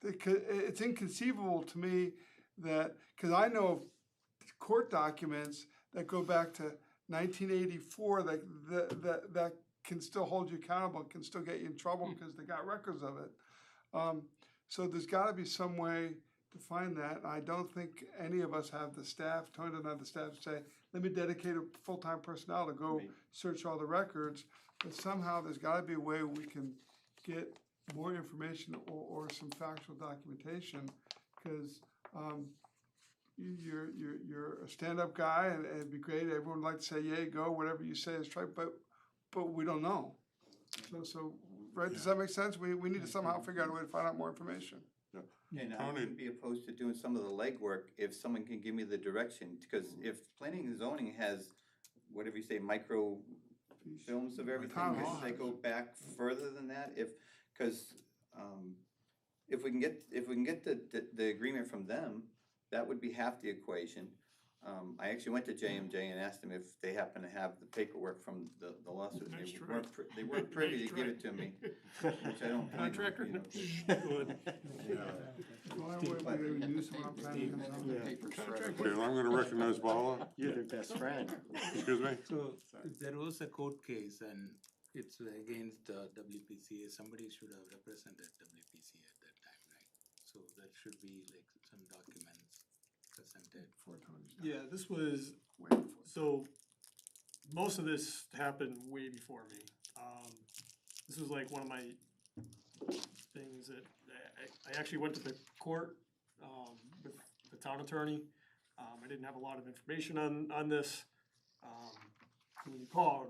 it's inconceivable to me that, because I know of court documents that go back to 1984 that can still hold you accountable, can still get you in trouble because they got records of it. So there's got to be some way to find that. I don't think any of us have the staff, Tony doesn't have the staff to say, let me dedicate a full-time personnel to go search all the records. But somehow there's got to be a way we can get more information or some factual documentation, because you're a stand-up guy, and it'd be great. Everyone would like to say, "Yay, go!" Whatever you say is right, but we don't know. So right? Does that make sense? We need to somehow figure out a way to find out more information. And I Tony- wouldn't be opposed to doing some of the legwork if someone can give me the direction, because if planning and zoning has, whatever you say, micro films of everything, Town if hall they has. go back further than that, because if we can get the agreement from them, that would be half the equation. I actually went to J&J and asked them if they happen to have the paperwork from the lawsuit. Nice They try. weren't, they weren't privy Nice to give try. it to me, which I don't. blame them, Contractor? you know. Good. The only way we're gonna use them on planning and zoning. Okay, and I'm gonna recognize Bala. You're their best friend. Excuse me? So there was a court case and it's against WPCA. Somebody should have represented WPCA at that time, right? So there should be like some documents presented. Before Tony's done. Yeah, this was, Way before. so, most of this happened way before me. This was like one of my things that, I actually went to the court, with the town attorney. I didn't have a lot of information on this. When you called,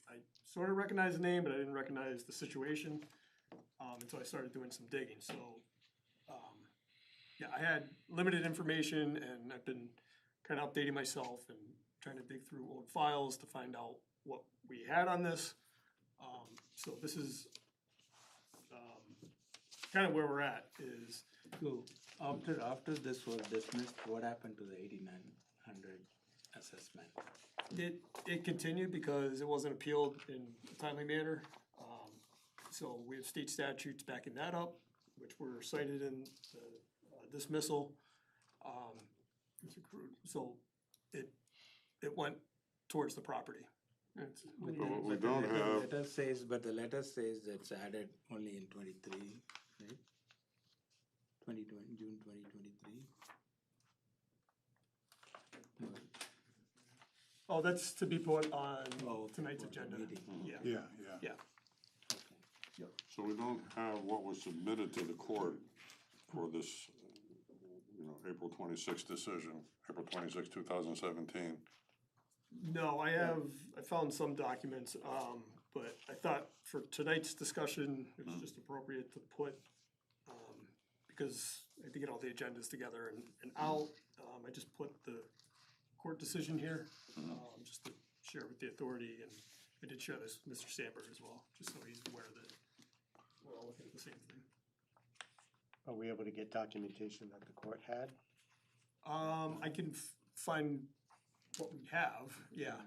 I sort of recognized the name, but I didn't recognize the situation, until I started doing some digging, so, yeah, I had limited information, and I've been kind of updating myself and trying to dig through old files to find out what we had on this. So this is kind of where we're at, is So after this was dismissed, what happened to the 8,900 assessment? it continued because it wasn't appealed in a timely manner. So we have state statutes backing that up, which were cited in the dismissal. It's accrued, so it went towards the property. It's- But But the- what we but the don't letter- have- letter says, but the letter says it's added only in 23, right? 2020, June 2023. Oh, that's to be put on Oh, tonight's for the agenda. meeting. Yeah, Yeah. So we don't have what was submitted to the court for this, April 26th decision, April 26, 2017. no, I found some documents, but I thought for tonight's discussion, it was just appropriate to put, because I had to get all the agendas together and out, I just put the court decision here, just to share with the authority, and I did share this with Mr. Sandberg as well, just so he's aware that we're all looking at the same thing. Are we able to get documentation that the court had? I can find what we have, yeah,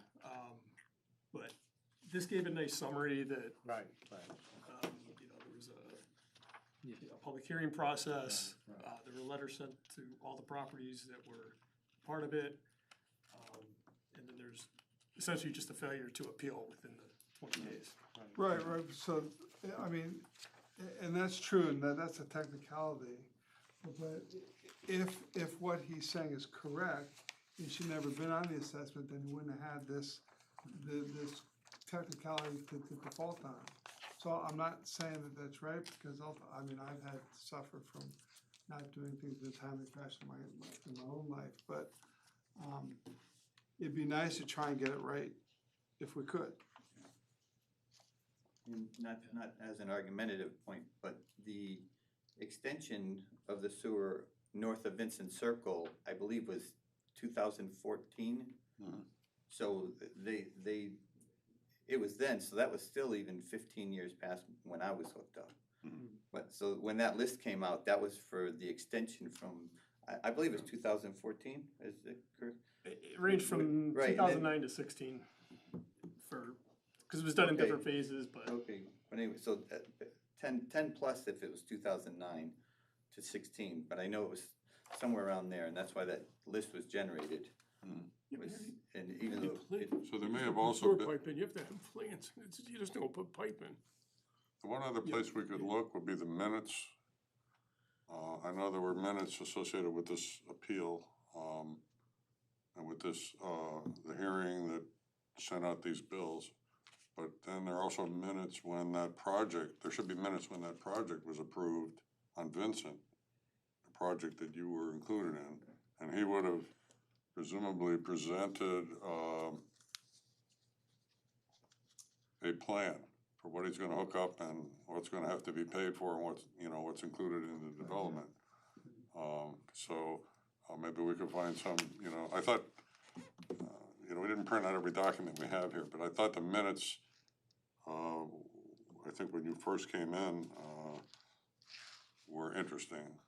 but this gave a nice summary that, Right. there was a public hearing process. There were letters sent to all the properties that were part of it. And then there's essentially just a failure to appeal within the 20 days. Right, so, I mean, and that's true, and that's a technicality. But if what he's saying is correct, and she'd never been on the assessment, then he wouldn't have had this technicality to default on. So I'm not saying that that's right, because I've had to suffer from not doing things in a timely fashion in my own life, but it'd be nice to try and get it right, if we could. And not as an argumentative point, but the extension of the sewer north of Vincent Circle, I believe was 2014. So it was then, so that was still even 15 years past when I was hooked up. But so when that list came out, that was for the extension from, I believe it was 2014, is it correct? It ranged from Right, and then- 2009 to 16 because it was done in Okay. different phases, but Okay, but anyway, so 10 plus if it was 2009 to 16, but I know it was somewhere around there, and that's why that list was generated. Yeah, but Was- And even though, it- So there may you have put also sewer been, pipe in, you have to have plans, you just don't put pipe in. the one other place we could look would be the minutes. I know there were minutes associated with this appeal, and with this, the hearing that sent out these bills. But then there are also minutes when that project, there should be minutes when that project was approved on Vincent, the project that you were included in. And he would have presumably presented, a plan for what he's gonna hook up and what's gonna have to be paid for and what's, you know, what's included in the development. So, maybe we could find some, you know, I thought, you know, we didn't print out every document we have here, but I thought the minutes, I think when you first came in, were interesting.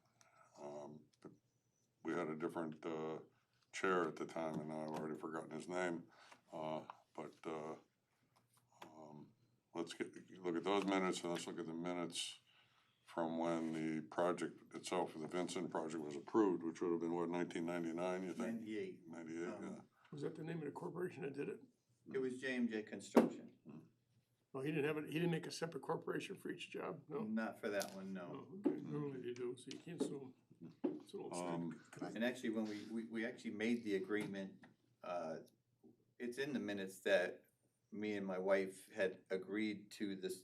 We had a different, chair at the time, and now I've already forgotten his name, but, let's look at those minutes, and let's look at the minutes from when the project itself, the Vincent project was approved, which would have been, what, 1999, you think? 98. 98, yeah. Was that the name of the corporation that did it? It was J&J Construction. Well, he didn't make a separate corporation for each job, no? Not for that one, no. Oh, okay, normally they do, so you can't sue them. It's a little sad. And actually, when we actually made the agreement, it's in the minutes that me and my wife had agreed to this,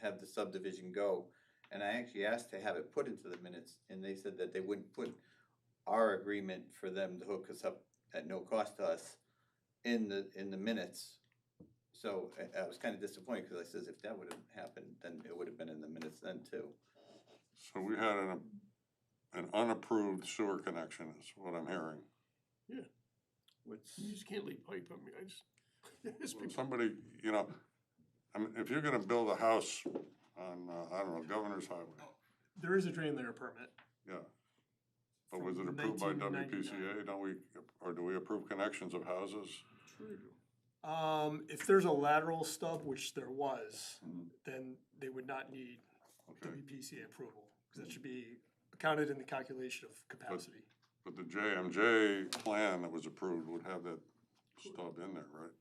have the subdivision go. And I actually asked to have it put into the minutes, and they said that they wouldn't put our agreement for them to hook us up at no cost to us in the minutes. So I was kind of disappointed, because I says if that would have happened, then it would have been in the minutes then too. So we had an unapproved sewer connection, is what I'm hearing. Yeah, What's, you just can't leave pipe, I mean, I just. it's been- Somebody, you know, I mean, if you're gonna build a house on, I don't know, Governor's Highway, There is a drain layer permit. yeah. But was it From approved by 1999. WPCA? Don't we, or do we approve connections of houses? Sure you do. If there's a lateral stub, which there was, Mhm. then they would not need Okay, WPCA approval, because that should be counted in the calculation of capacity. but the JMJ plan that was approved would have that stub in there, right?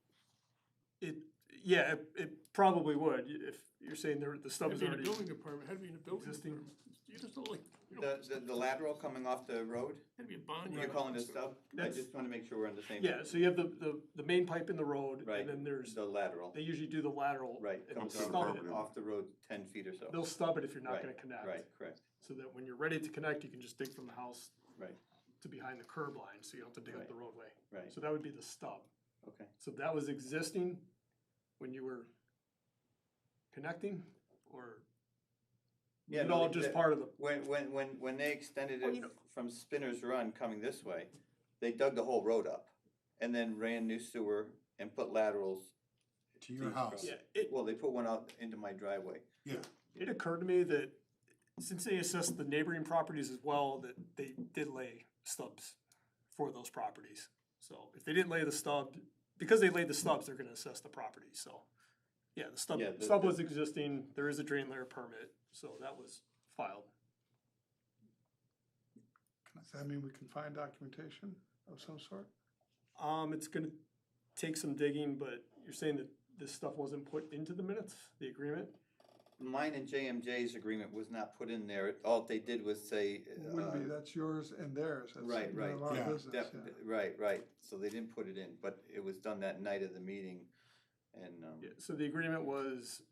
It probably would, if you're saying the stub Had is to be in a already building department, had to be in a building existing. department. You just don't like, you know, the lateral coming off the road, had to be a bond. you're calling it a stub? I That's- just wanna make sure we're on the same. Yeah, so you have the main pipe in the road, Right, and then there's, the lateral, they usually do the lateral. right, and comes they'll Okay, stub perfect. it. off the road 10 feet or so. They'll stub it if you're not Right, gonna connect. Right, correct, So that when you're ready to connect, you can just dig from the house right, to behind the curb line, so you don't have to dig up Right. the roadway. right, So that would be the stub. okay. So that was existing when you were connecting, or was Yeah, it no, all they- just they- part of the, When they extended Well, it you know- from Spinner's Run coming this way, they dug the whole road up and then ran new sewer and put laterals. To your house. yeah, Well, they put one out into my driveway. Yeah, it occurred to me that since they assessed the neighboring properties as well, that they did lay stubs for those properties. So if they didn't lay the stub, because they laid the stubs, they're gonna assess the property, so. Yeah, the stub, Yeah, the- stub was existing, there is a drain layer permit, so that was filed. Does that mean we can find documentation of some sort? It's gonna take some digging, but you're saying that this stuff wasn't put into the minutes, the agreement? Mine and JMJ's agreement was not put in there. All they did was say. It would be, that's yours and theirs. That's Right, none of our Yeah. business, yeah. Right, so they didn't put it in, but it was done that night of the meeting and, Yeah, so the agreement was,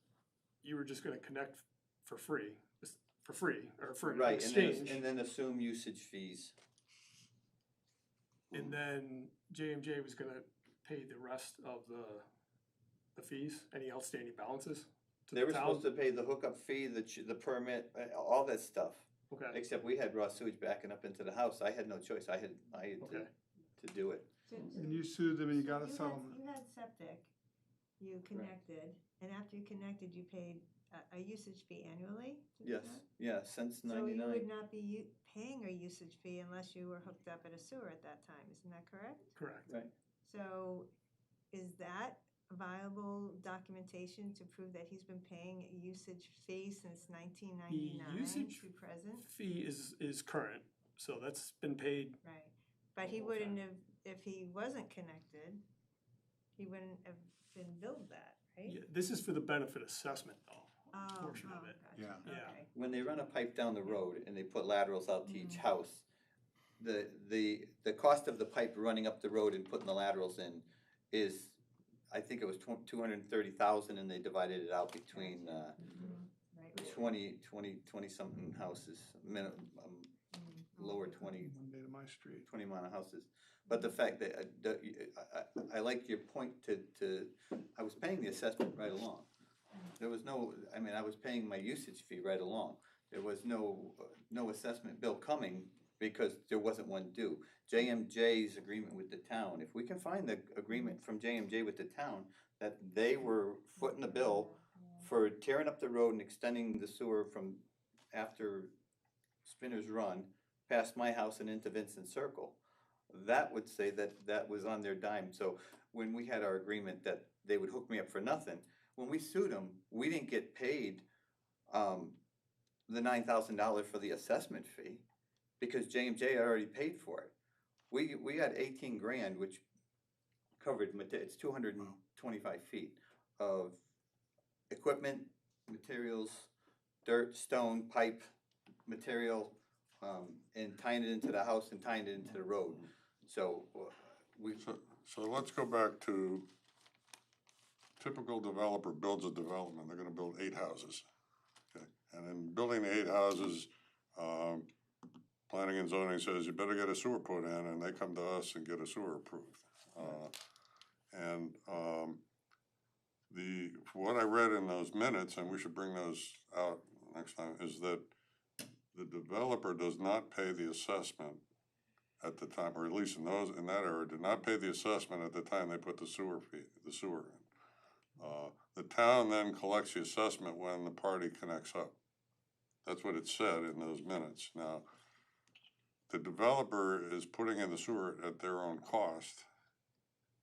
you were just gonna connect for free, or for an right, exchange. and then assume usage fees. And then J&J was gonna pay the rest of the fees, any outstanding balances to They the were supposed town? to pay the hookup fee, the permit, all that stuff. Okay, Except we had raw sewage backing up into the house. I had no choice. I had Okay. to do it. And you sued them and you got a You had- settlement. You had septic, you connected, and after you connected, you paid a usage fee annually? to do Yes, that? yeah, since So you would '99. not be paying a usage fee unless you were hooked up at a sewer at that time, isn't that correct? correct. So is that viable documentation to prove that he's been paying a usage fee since 1999 The usage to present? fee is current, so that's been paid. Right, but he whole wouldn't time. have, if he wasn't connected, he wouldn't have been billed that, right? Yeah, this is for the benefit assessment though, Oh, portion of it. gotcha. Yeah. Yeah. Okay. When they run a pipe down the road and they put laterals out to each house, the cost of the pipe running up the road and putting the laterals in is, I think it was 230,000, and they divided it out between, Right. 20 something houses, lower 20 One day to my street. 20 amount of houses. But the fact that, I like your point to, I was paying the assessment right along. There was no, I mean, I was paying my usage fee right along. There was no assessment bill coming because there wasn't one due. JMJ's agreement with the town, if we can find the agreement from JMJ with the town, that they were footing the bill for tearing up the road and extending the sewer from after Spinner's Run past my house and into Vincent Circle, that would say that that was on their dime. So when we had our agreement that they would hook me up for nothing, when we sued them, we didn't get paid the $9,000 for the assessment fee because J&J had already paid for it. We had 18 grand, which covered, it's 225 feet of equipment, materials, dirt, stone, pipe, material, and tying it into the house and tying it into the road. So So let's go back to typical developer builds a development, they're gonna build 8 houses. Okay, and in building the 8 houses, planning and zoning says you better get a sewer put in, and they come to us and get a sewer approved. What I read in those minutes, and we should bring those out next time, is that the developer does not pay the assessment at the time, or at least in that area, did not pay the assessment at the time they put the sewer in. The town then collects the assessment when the party connects up. That's what it said in those minutes. Now, the developer is putting in the sewer at their own cost.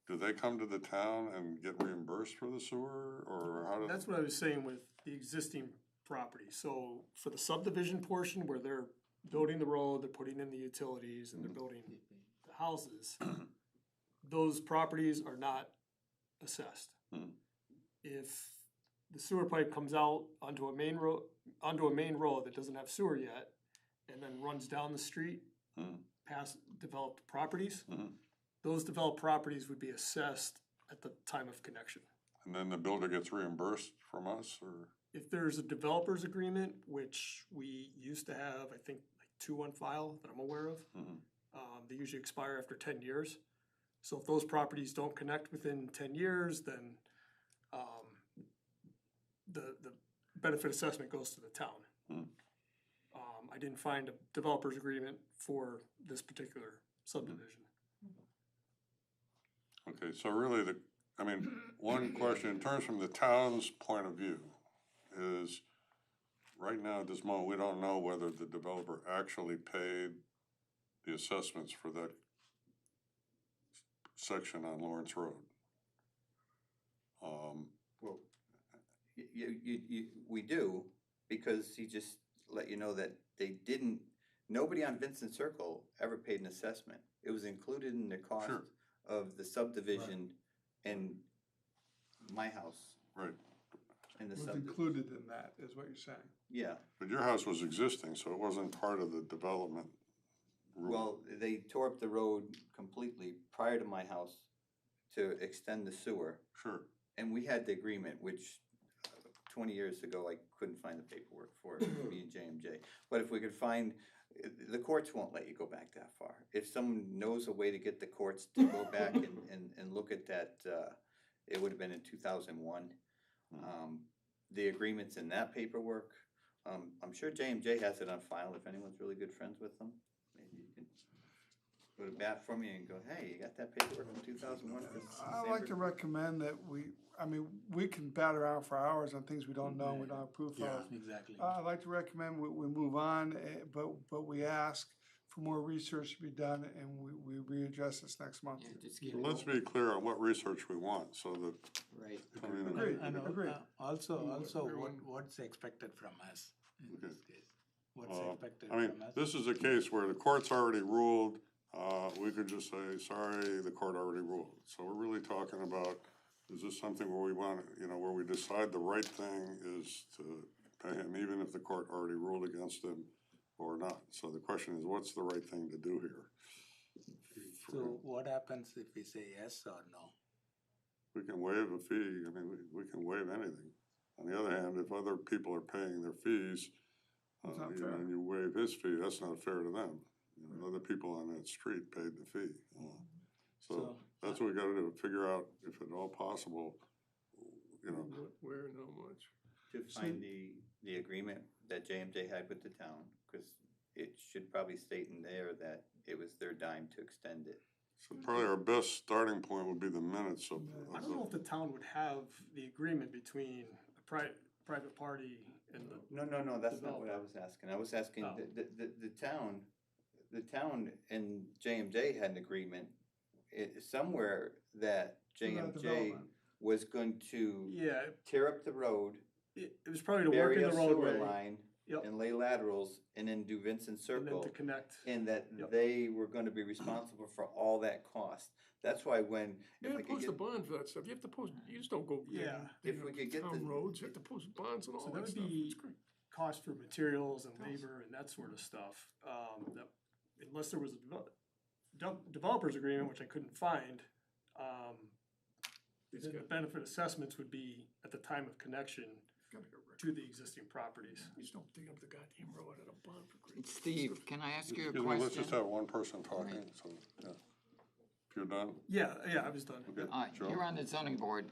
Do they come to the town and get reimbursed for the sewer, or how does? That's what I was saying with the existing property. So for the subdivision portion where they're building the road, they're putting in the utilities, and they're building the houses, those properties are not assessed. If the sewer pipe comes out onto a main road that doesn't have sewer yet, and then runs down the street past developed properties, those developed properties would be assessed at the time of connection. And then the builder gets reimbursed from us, or? If there's a developer's agreement, which we used to have, I think, like 2 on file that I'm aware of, they usually expire after 10 years. So if those properties don't connect within 10 years, then the benefit assessment goes to the town. I didn't find a developer's agreement for this particular subdivision. Okay, so really one question, in terms from the town's point of view, is right now at this moment, we don't know whether the developer actually paid the assessments for that section on Lawrence Road. Well, we do, because he just let you know that nobody on Vincent Circle ever paid an assessment. It was included in the cost of the subdivision and my house. Right. It was included in that, is what you're saying. Yeah. But your house was existing, so it wasn't part of the development rule. Well, they tore up the road completely prior to my house to extend the sewer. Sure. And we had the agreement, which 20 years ago, I couldn't find the paperwork for it, me and J&J. But if we could find, the courts won't let you go back that far. If someone knows a way to get the courts to go back and look at that, it would have been in 2001. The agreement's in that paperwork. I'm sure J&J has it on file if anyone's really good friends with them. Maybe you can go to bat for me and go, hey, you got that paperwork from 2001? I'd like to recommend that we can bat around for hours on things we don't know, we don't have proof of. Exactly. I'd like to recommend we move on, but we ask for more research to be done, and we readdress this next month. Yeah, just keep So let's be clear on what research we want, so that, Right. I mean, Agreed, And agreed. also, everyone- what's expected from us in Okay. this case? What's Uh, expected I mean, from us? this is a case where the court's already ruled, we could just say, sorry, the court already ruled. So we're really talking about, is this something where we want, where we decide the right thing is to pay him, even if the court already ruled against him or not? So the question is, what's the right thing to do here? So what happens if we say yes or no? We can waive a fee, I mean, we can waive anything. On the other hand, if other people are paying their fees, That's not fair. and you waive his fee, that's not fair to them. Other people on that street paid the fee. So that's what we gotta do, figure out if at all possible, What, where, and how much. To find the agreement that JMJ had with the town, because it should probably state in there that it was their dime to extend it. so probably our best starting point would be the minutes of. I don't know if the town would have the agreement between a private party and the, No, that's not what I was asking. I was asking, Oh. the town and JMJ had an agreement somewhere that For that JMJ development. was going to yeah, tear up the road, it was probably to work bury in a the sewer roadway. line, Yep. and lay laterals, and then do Vincent And then Circle. to connect. And that Yep. they were gonna be responsible for all that cost. That's why when, You if have we to could post a get, bond for that stuff, you have to post, you just don't go. Yeah. If we could get Town the- roads, you have to post bonds and all So that that would stuff, be it's great. cost for materials and Yes. labor and that sort of stuff. That, unless there was a developer's agreement, which I couldn't find, It's the got- benefit assessments would be at the time of connection gotta be a record. to the existing properties. You just don't dig up the goddamn road at a bond for great. Steve, can I ask you a Excuse me, let's just question? have one person talking, so, yeah. If you're done, Yeah, I was done. okay, Joe? You're on the zoning board.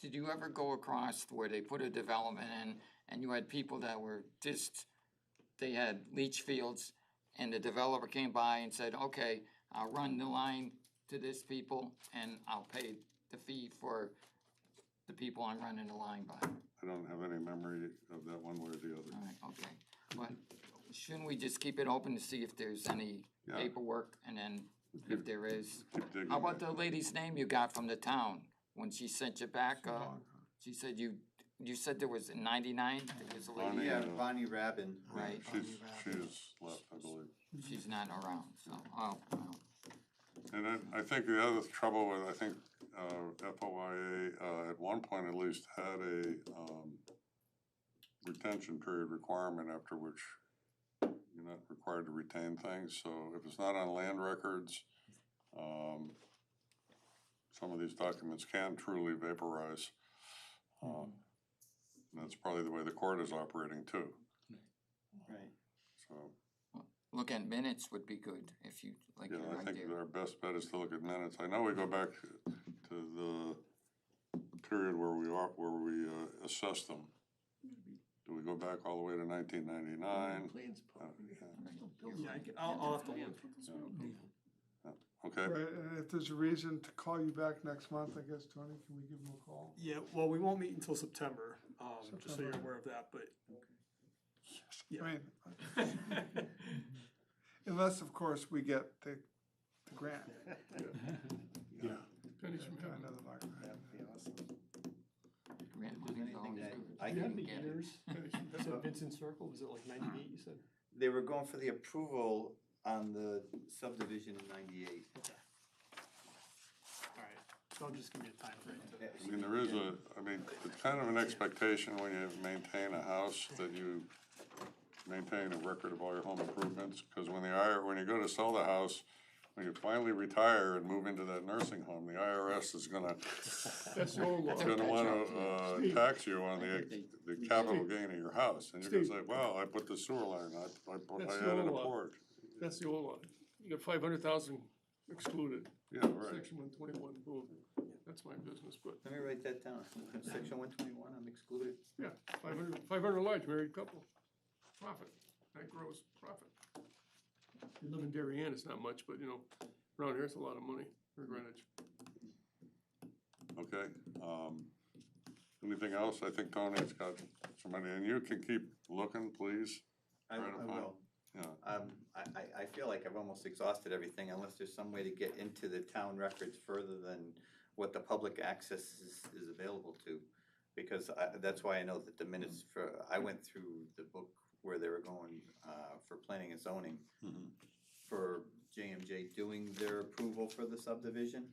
Did you ever go across where they put a development in and you had people that were just, they had leach fields and the developer came by and said, okay, I'll run the line to this people and I'll pay the fee for the people I'm running the line by? I don't have any memory of that one way or the other. All right, okay. But shouldn't we just keep it open to see if there's any Yeah. paperwork and then if there is? Keep digging. How about the lady's name you got from the town when she sent you back? She said you said there was in '99, there was a lady, Bonnie, yeah, Bonnie Rabin. right? She's left, I believe. She's not around, so, oh, well. And then I think the other trouble with, I think, FOIA, at one point at least, had a, retention period requirement after which you're not required to retain things, so if it's not on land records, some of these documents can truly vaporize. And that's probably the way the court is operating too, Right. so. Look at minutes would be good if you, like Yeah, your I think idea. our best bet is to look at minutes. I know we go back to the period where we assessed them. Do we go back all the way to 1999? Plans, I'll have to look. Okay, Right, and if there's a reason to call you back next month, I guess, Tony, can we give him a call? Yeah, well, we won't meet until September, just so you're September. aware of that, but. I mean, unless, of course, we get the grant. Yeah. Pennies from heaven. Another mark. Grant money's Anything always that good. I Do you have can the get it. years? Pennies from You heaven. said Vincent Circle, was it like 98, you said? They were going for the approval on the subdivision in '98. Okay. All right, so just give me a time frame to. I mean, there is it's kind of an expectation when you maintain a house that you maintain a record of all your home improvements, because when you go to sell the house, when you finally retire and move into that nursing home, the IRS is gonna wanna tax you on the capital gain of your house, and you're gonna say, well, I put the sewer line, I That's the added a old law. porch. That's the old law. You got 500,000 excluded, Yeah, right. section 121, boom. That's my business, but, Let me write that down. Section 121, I'm excluded. yeah, 500 large married couple. Profit, that grows profit. You live in Darien, it's not much, but around here it's a lot of money for Greenwich. Okay, anything else? I think Tony's got some money, and you can keep looking, please. I Try to find- will. Yeah. I feel like I've almost exhausted everything unless there's some way to get into the town records further than what the public access is available to. Because that's why I know that the minutes I went through the book where they were going, for planning and zoning, for J&J doing their approval for the subdivision.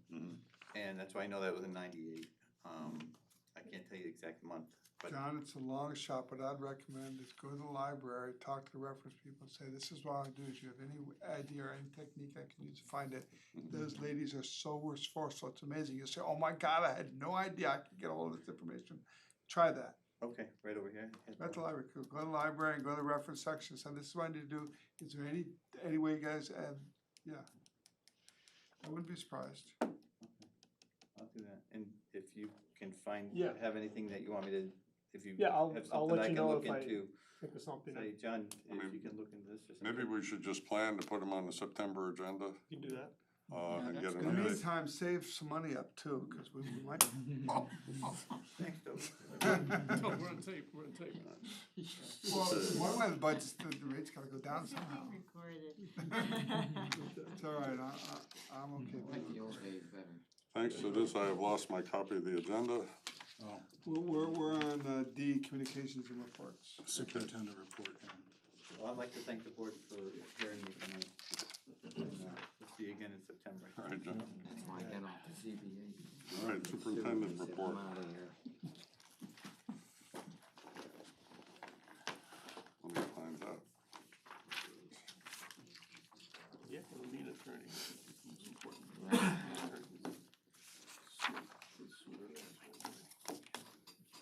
And that's why I know that was in '98. I can't tell you the exact month, but. John, it's a long shot, but I'd recommend is go to the library, talk to the reference people, and say, this is what I do, if you have any idea or any technique I can use to find it. Those ladies are so resourceful, it's amazing. You'll say, oh my God, I had no idea I could get all of this information. Try that. Okay, right over here. At the library, go to the library and go to the reference section, so this is what I need to do. Is there any way you guys, and yeah. I wouldn't be surprised. I'll do that, and if you can Yeah. have anything that you want me to, if you Yeah, I'll have let something I you can know look if I into, think of something. say, John, I mean, if you can look into this or something. Maybe we should just plan to put them on the September agenda, You can do that. and get In an the update. meantime, save some money up too, because we might. Thanks, Toby. No, we're on tape, we're on tape. Well, one way the budget's, the rate's gotta go down somehow. Recorded. It's all right, I'm okay. I like the old days better. Thanks to this, I have lost my copy of the agenda. Oh, We're on D, communications and reports. superintendent report, yeah. Well, I'd like to thank the board for hearing me tonight. And, we'll see you again in September. All right, John. That's why I got off the ZBA. All right, superintendent report. I'm out of here. Let me find that. Yeah, we'll need it for anything. It's important.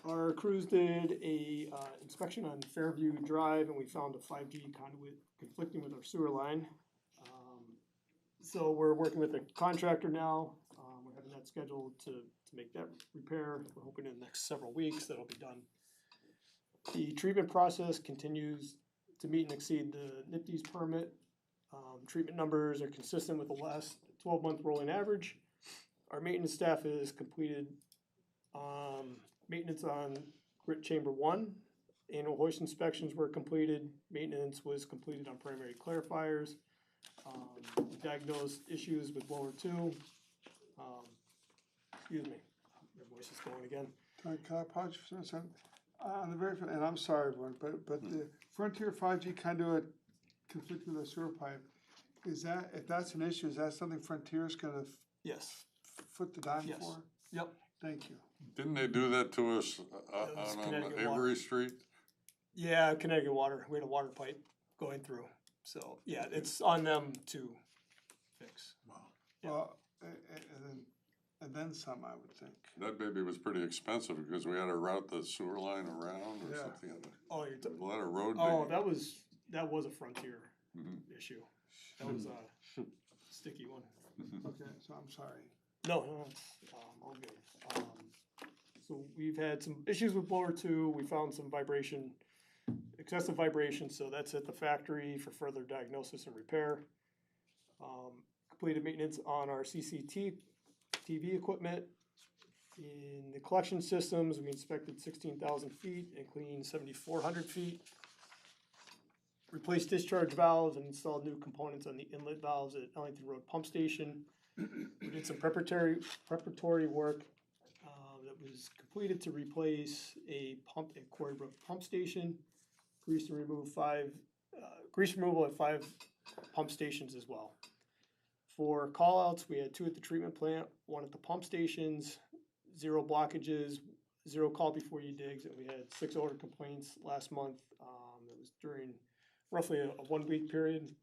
Our crews did a inspection on Fairview Drive, and we found a 5G conduit conflicting with our sewer line. So we're working with a contractor now. We're having that scheduled to make that repair. We're hoping in the next several weeks that'll be done. The treatment process continues to meet and exceed the NIPD's permit. Treatment numbers are consistent with the last 12-month rolling average. Our maintenance staff has completed maintenance on grit chamber 1. Annual hoist inspections were completed. Maintenance was completed on primary clarifiers. Diagnosed issues with blower 2. Excuse me, my voice is going again. Can I pause you for a second? On the very, and I'm sorry, everyone, but the Frontier 5G conduit conflicting with the sewer pipe, is that, if that's an issue, is that something Frontier's gonna Yes. foot the dime Yes. for? Yep. Thank you. Didn't they do that to us It was on Connecticut Avery Street? Yeah, Connecticut Water. We had a water pipe going through. So, yeah, it's on them to fix. Wow. Yeah. Well, and then some, I would think. That baby was pretty expensive because we had to route the sewer line around or Yeah. something. Oh, you're A lot of road oh, digging. that was a Frontier Mhm. issue. That was a sticky one. Okay, so I'm sorry. No, it's all good. So we've had some issues with blower 2. We found some vibration, excessive vibration, so that's at the factory for further diagnosis and repair. Completed maintenance on our CCTV equipment. In the collection systems, we inspected 16,000 feet and cleaned 7,400 feet. Replaced discharge valves and installed new components on the inlet valves at Ellington Road Pump Station. We did some preparatory work that was completed to replace a pump at Quarry Brook Pump Station. Grease removal at 5 pump stations as well. For callouts, we had 2 at the treatment plant, 1 at the pump stations, 0 blockages, 0 call before you digs, and we had 6 odor complaints last month. It was during roughly a 1-week period.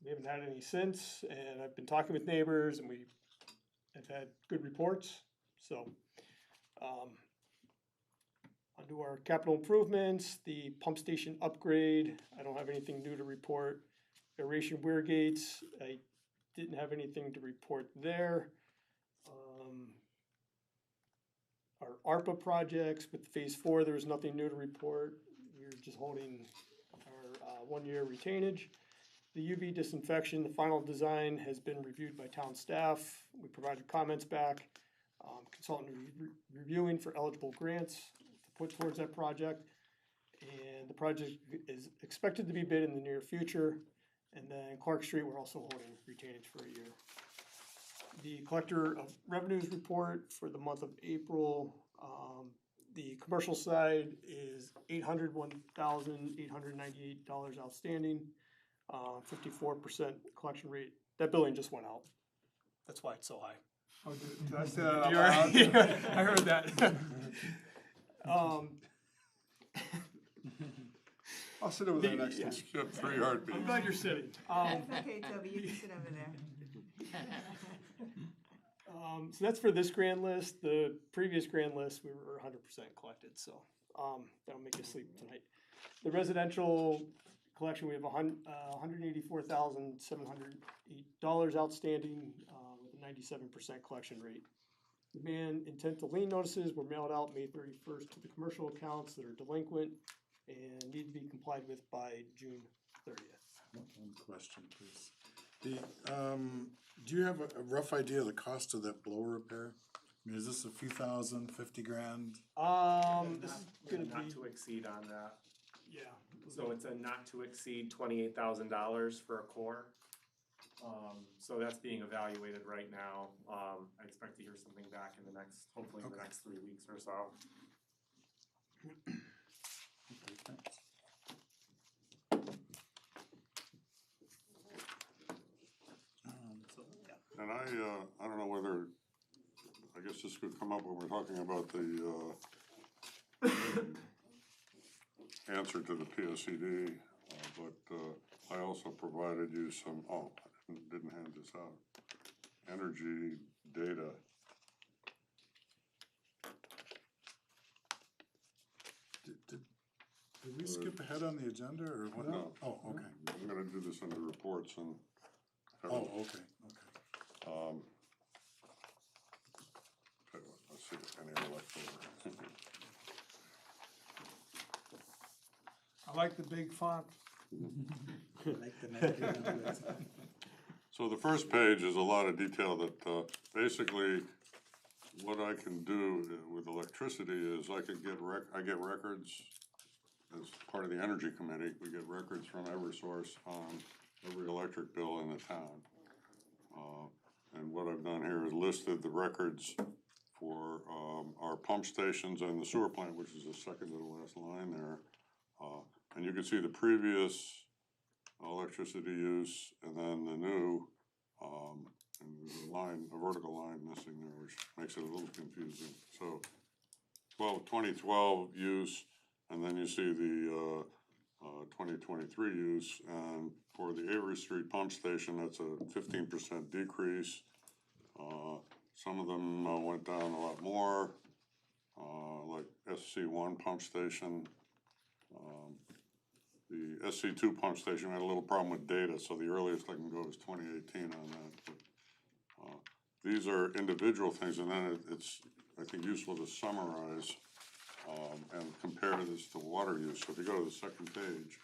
We haven't had any since, and I've been talking with neighbors, and we have had good reports. So, onto our capital improvements, the pump station upgrade. I don't have anything new to report. Aeration weir gates, I didn't have anything to report there. Our ARPA projects with phase 4, there was nothing new to report. We're just holding our 1-year retainage. The UV disinfection, the final design has been reviewed by town staff. We provided comments back. Consultant reviewing for eligible grants to put towards that project. And the project is expected to be bid in the near future. And then Clark Street, we're also holding retainage for a year. The collector of revenues report for the month of April, the commercial side is $801,898 outstanding, 54% collection rate. That billing just went out. That's why it's so high. Oh, did I say that out loud? I heard that. I'll sit over there next yeah. time. You got 3 heartbeats. I'm glad you're sitting. That's okay, Toby, you can sit over there. So that's for this grand list. The previous grand list, we were 100% collected, so that'll make you sleep tonight. The residential collection, we have $184,708 outstanding with a 97% collection rate. Demand intent to lien notices were mailed out May 31st to the commercial accounts that are delinquent and need to be complied with by June 30th. One question, please. Do you have a rough idea of the cost of that blower repair? I mean, is this a few thousand, 50 grand? This is gonna Not be, to exceed on that. yeah. So it's a not to exceed $28,000 for a core. So that's being evaluated right now. I expect to hear something back in the next, hopefully in the next 3 weeks or so. Okay, thanks. And I don't know whether, I guess this could come up when we're talking about the answer to the PSCD, but I also provided you some, I didn't hand this out, energy data. Did we skip ahead on the agenda or what? No. Oh, okay. I'm gonna do this under reports and. Oh, okay, okay. Tell you what, let's see if any are left over. I like the big font. So the first page is a lot of detail that, basically, what I can do with electricity is I could get I get records as part of the Energy Committee. We get records from Eversource on every electric bill in the town. And what I've done here is listed the records for our pump stations and the sewer plant, which is the second to the last line there. And you can see the previous electricity use and then the new, and there's a line, a vertical line missing there, which makes it a little confusing. So 2012 use, and then you see the 2023 use, and for the Avery Street pump station, that's a 15% decrease. Some of them went down a lot more, like SC1 pump station. The SC2 pump station had a little problem with data, so the earliest I can go is 2018 on that. But, these are individual things, and then it's, I think, useful to summarize and compare this to water use. So if you go to the second page,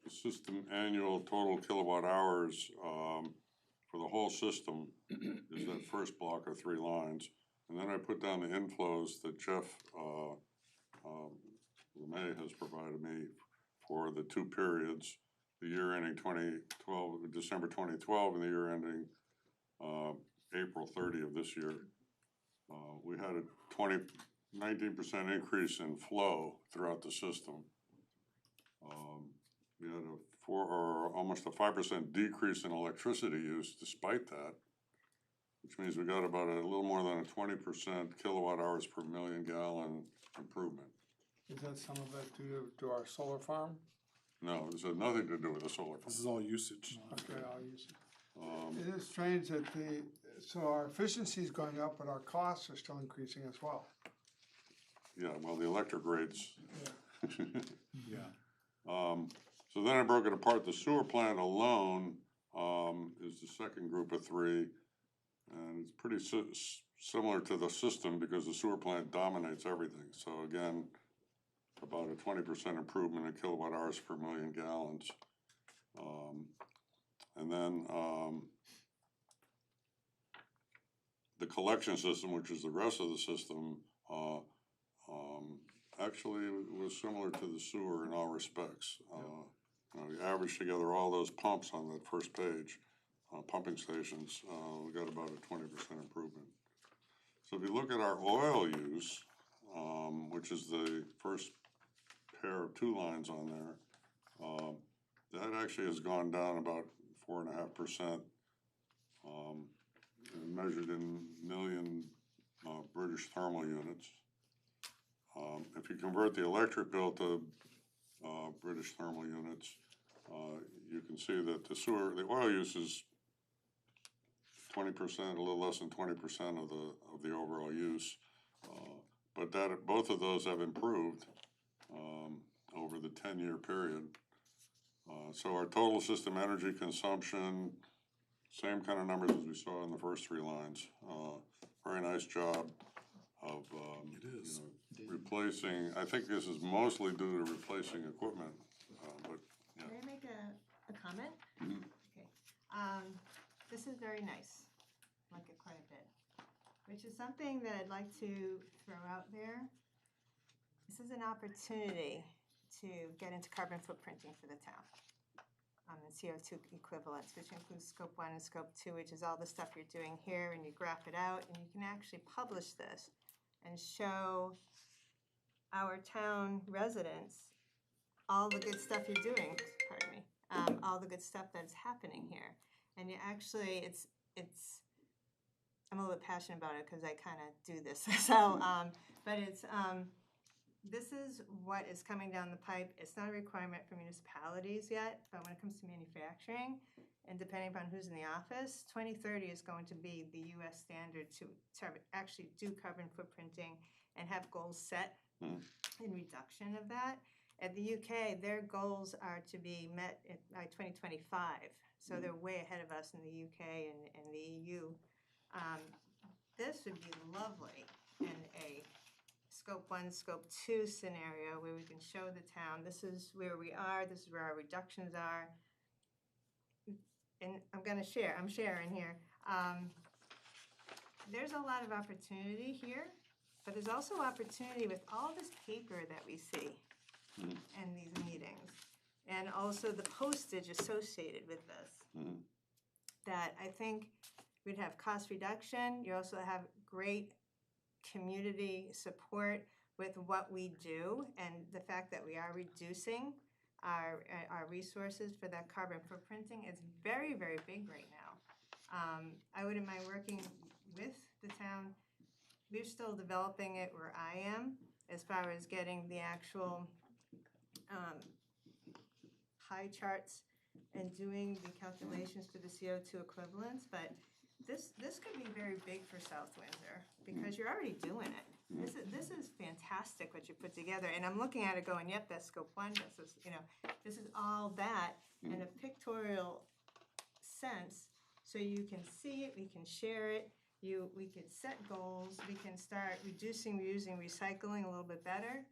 the system annual total kilowatt hours for the whole system is that first block of 3 lines. And then I put down the inflows that Jeff LeMay has provided me for the 2 periods, the year ending 2012, December 2012, and the year ending April 30 of this year. We had a 19% increase in flow throughout the system. We had almost a 5% decrease in electricity use despite that, which means we got about a little more than a 20% kilowatt hours per million gallon improvement. Is that some of that due to our solar farm? No, this has nothing to do with the solar farm. This is all usage. Okay, I'll use it. It is strange that so our efficiency is going up, but our costs are still increasing as well. Yeah, well, the electric rates. Yeah. So then I broke it apart. The sewer plant alone is the second group of 3, and it's pretty similar to the system because the sewer plant dominates everything. So again, about a 20% improvement in kilowatt hours per million gallons. And then the collection system, which is the rest of the system, Actually, it was similar to the sewer in all respects. You average together all those pumps on that first page, pumping stations, we got about a 20% improvement. So if you look at our oil use, which is the first pair of two lines on there, that actually has gone down about 4.5%, measured in million British thermal units. If you convert the electric bill to British thermal units, you can see that the oil use is 20%, a little less than 20% of the overall use. But both of those have improved over the 10-year period. So our total system energy consumption, same kind of numbers as we saw in the first three lines. Very nice job of replacing. I think this is mostly due to replacing equipment, but yeah. Can I make a comment? Mhm. Okay. This is very nice. I like it quite a bit. Which is something that I'd like to throw out there. This is an opportunity to get into carbon footprinting for the town. And CO2 equivalents, which includes scope 1 and scope 2, which is all the stuff you're doing here, and you graph it out, and you can actually publish this and show our town residents all the good stuff you're doing, pardon me, all the good stuff that's happening here. And you actually, I'm a little bit passionate about it because I kind of do this. So, but this is what is coming down the pipe. It's not a requirement for municipalities yet, but when it comes to manufacturing, and depending upon who's in the office, 2030 is going to be the US standard to actually do carbon footprinting and have goals set in reduction of that. At the UK, their goals are to be met by 2025. So they're way ahead of us in the UK and the EU. This would be lovely in a scope 1, scope 2 scenario where we can show the town, this is where we are, this is where our reductions are. And I'm sharing here. There's a lot of opportunity here, but there's also opportunity with all this paper that we see in these meetings, and also the postage associated with this. That I think we'd have cost reduction. You also have great community support with what we do, and the fact that we are reducing our resources for that carbon footprinting is very, very big right now. I wouldn't mind working with the town. We're still developing it where I am as far as getting the actual pie charts and doing the calculations for the CO2 equivalents, but this could be very big for South Windsor because you're already doing it. This is fantastic what you put together, and I'm looking at it going, yep, that's scope 1. This is all that in a pictorial sense, so you can see it, we can share it, we can set goals, we can start reducing, reusing, recycling a little bit better.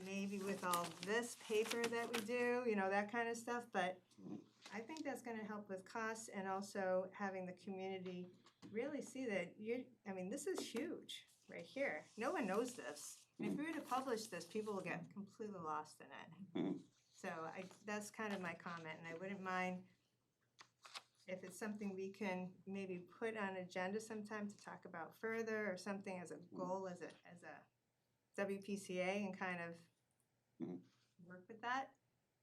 Maybe with all this paper that we do, that kind of stuff, but I think that's going to help with costs and also having the community really see that this is huge right here. No one knows this. And if we were to publish this, people will get completely lost in it. So that's kind of my comment, and I wouldn't mind if it's something we can maybe put on agenda sometime to talk about further, or something as a goal, as a WPCA, and kind of work with that.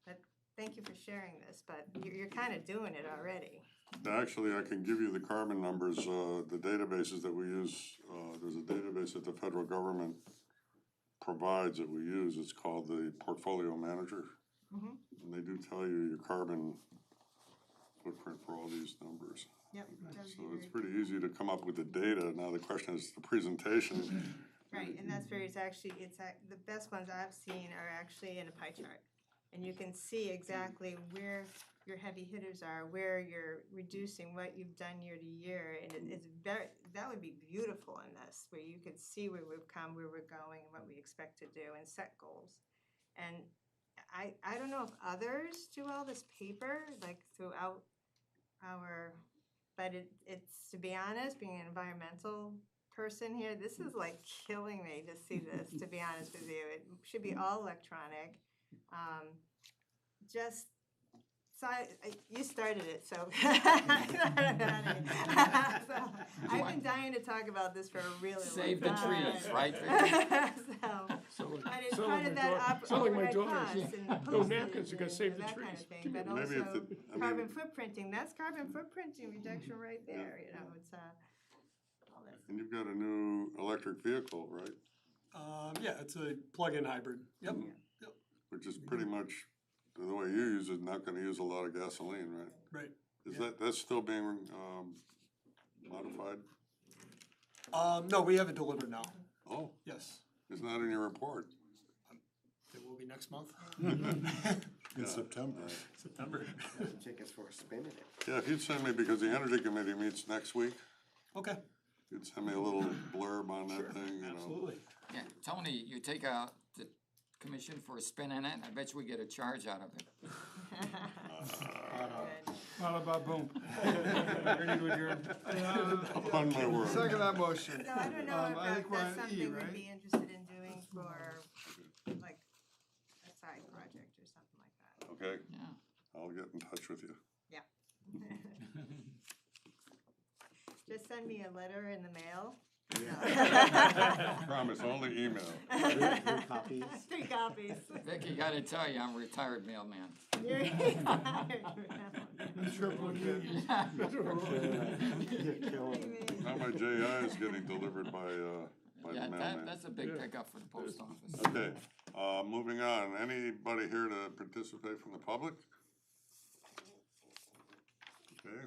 But thank you for sharing this, but you're kind of doing it already. Actually, I can give you the carbon numbers, the databases that we use. There's a database that the federal government provides that we use. It's called the Portfolio Manager. And they do tell you your carbon footprint for all these numbers. Yep. So it's pretty easy to come up with the data. Now the question is the presentation. Right, and that's where the best ones I've seen are actually in a pie chart. And you can see exactly where your heavy hitters are, where you're reducing, what you've done year to year, and that would be beautiful in this, where you could see where we've come, where we're going, and what we expect to do, and set goals. And I don't know if others do all this paper, like throughout but it's, to be honest, being an environmental person here, this is like killing me to see this, to be honest with you. It should be all electronic. Just, so you started it, so. So, I've been dying to talk about this for a really long time. Save the trees, right? So, and it's Sound part like of my that daughter- sound like my overhead daughter. costs and No postage napkins, you gotta and, save the that kind trees. of thing, but Maybe if also the- I mean- carbon footprinting, that's carbon footprinting reduction right there, you know, it's, all this. And you've got a new electric vehicle, right? Yeah, it's a plug-in hybrid. Yep. Which is pretty much, the way you use it, not gonna use a lot of gasoline, right? Right. Is that's still being, modified? No, we have it delivered now. Oh, Yes. it's not in your report. It will be next month. In September. September. Take us for a spin in it. Yeah, if you'd send me, because the Energy Committee meets next week, Okay. you'd send me a little blurb on that thing, you know. Absolutely. Yeah, Tony, you take the commission for a spin in it, I bet you we get a charge out of it. Bada bada boom. Ready to adjourn? Upon my word. Second that motion. So I don't know I if think we're that's on E, something we'd right? be interested in doing for, like, a side project or something like that. Okay, Yeah. I'll get in touch with you. Yeah. Just send me a letter in the mail. Promise, only email. 3 copies. 3 copies. Vicky, gotta tell you, I'm a retired mailman. You're Triple K. You're killing me. Now my JI is getting delivered by the Yeah, mailman. that's a big pickup for the post office. Okay, moving on. Anybody here to participate from the public? Okay.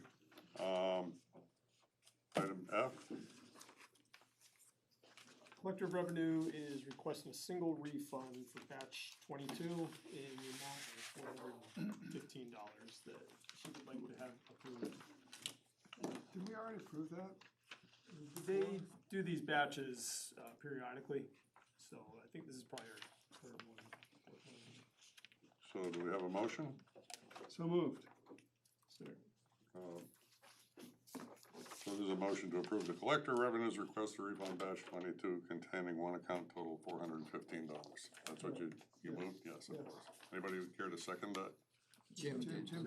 Item F, Collector of Revenue is requesting a single refund for batch 22 in the amount of $415 that she would like to have approved. Did we already approve that? They do these batches periodically, so I think this is probably our third one. so do we have a motion? So moved. So there's a motion to approve the collector revenues request to refund batch 22 containing one account total $415. That's what you moved? Yes, of course. Anybody care to second that? Jim did. Jim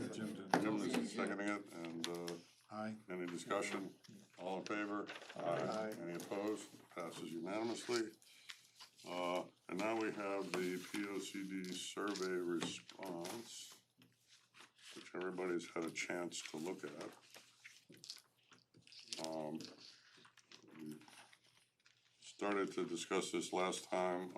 is seconding it, and, Aye. any discussion? All in favor? Aye. Any opposed? Passes unanimously. And now we have the POCD survey response, which everybody's had a chance to look at. We started to discuss this last time.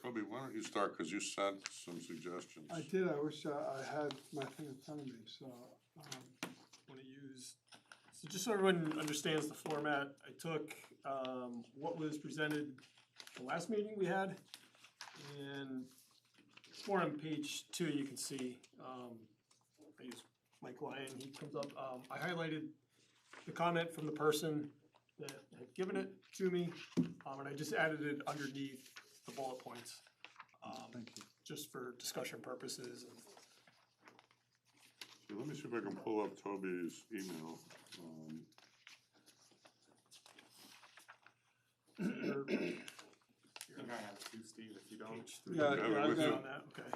Kobe, why don't you start, because you sent some suggestions. I did, I wish I had my thing in front of me, so, Want to use, so just so everyone understands the format, I took what was presented the last meeting we had, and more on page 2 you can see, I use Mike Lyon, he comes up, I highlighted the comment from the person that had given it to me, and I just added it underneath the bullet points. Thank you. Just for discussion purposes. So let me see if I can pull up Toby's email. You think I have it too, Steve, if you don't? yeah, have it yeah, I with got you? it. On that, okay.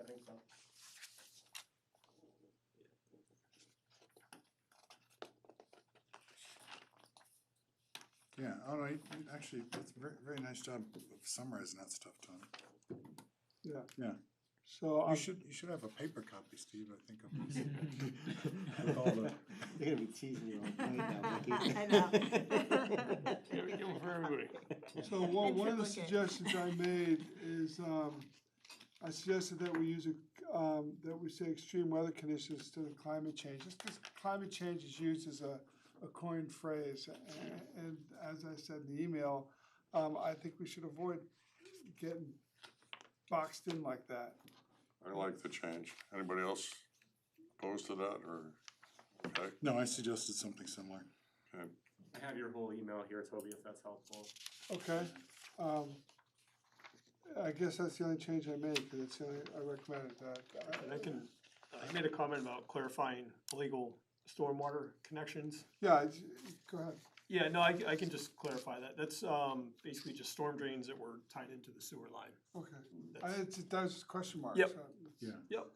I think so. Yeah, all right, actually, that's a very, very nice job of summarizing that stuff, Tony. Yeah. Yeah. So, You should have a paper copy, Steve, I think, of this. With all the, You're gonna be teasing you all night now, Vicky. I know. Yeah, we give them for everybody. so one of the triplicate. suggestions I made is, I suggested that we use that we say extreme weather conditions instead of climate change, just because climate change is used as a coined phrase, and as I said in the email, I think we should avoid getting boxed in like that. I like the change. Anybody else opposed to that, or, okay? no, I suggested something similar. Okay. I have your whole email here, Toby, if that's helpful. Okay, I guess that's the only change I made, because it's the only, I recommended that. And I can, I made a comment about clarifying illegal stormwater connections. Yeah, go ahead. Yeah, no, I can just clarify that. That's, basically just storm drains that were tied into the sewer line. Okay, That's- it does question marks. Yep. so it's- Yeah. Yep.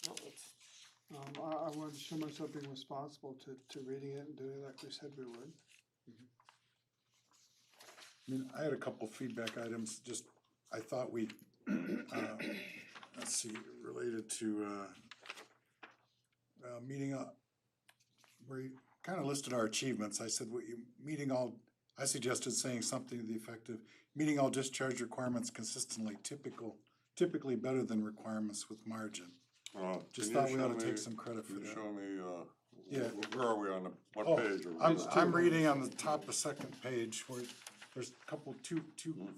No, that's, I wanted to show myself being responsible to reading it and doing it like we said we would. I mean, I had a couple feedback items, just, I thought we, let's see, related to, meeting up, where you kind of listed our achievements. I said, I suggested saying something to the effect of, meeting all discharge requirements consistently, typically better than requirements with margin. Just Can you thought we ought show to me- take some credit for Can you that. show me, Yeah. where are we on the, what Oh, page are we on? I'm reading on the top of second page where there's a couple, two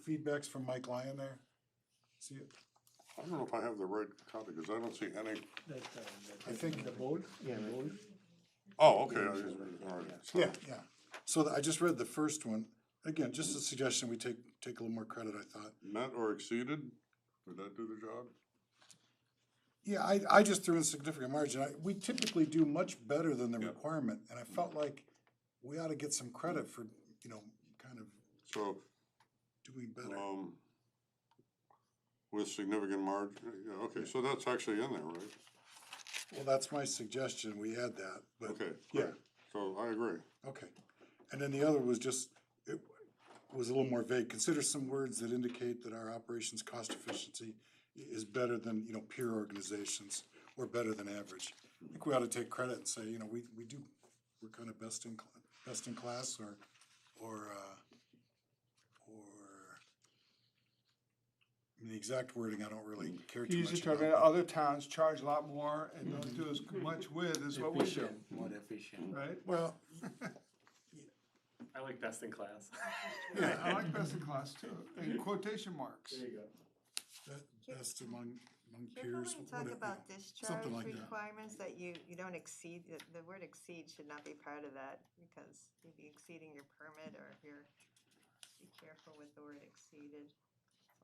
feedbacks from Mike Lyon there. See it? I don't know if I have the right copy, because I don't see any. I think. The bold? Yeah, right. Oh, okay, all right. Yeah, yeah. So I just read the first one. Again, just a suggestion, we take a little more credit, I thought. Met or exceeded, would that do the job? Yeah, I just threw in significant margin. We typically do much better than the requirement, and I felt like we ought to get some credit for, kind of So, doing better. with significant margin, yeah, okay, so that's actually in there, right? Well, that's my suggestion, we add that, but. Okay, Yeah, great. So I agree. okay. And then the other was just, it was a little more vague. Consider some words that indicate that our operations cost efficiency is better than, peer organizations, or better than average. I think we ought to take credit and say, we're kind of best in class, or I mean, the exact wording, I don't really care too Use much it to about. other towns charge a lot more and don't do as much with as what we do, More efficient. right? Well, I like best in class. Yeah, I like best in class too, and quotation marks. There you go. best among Careful when peers, you talk whatever, about discharge something like that. requirements, that you don't exceed, the word exceed should not be part of that, because you'd be exceeding your permit, or if you're, be careful with the word exceeded,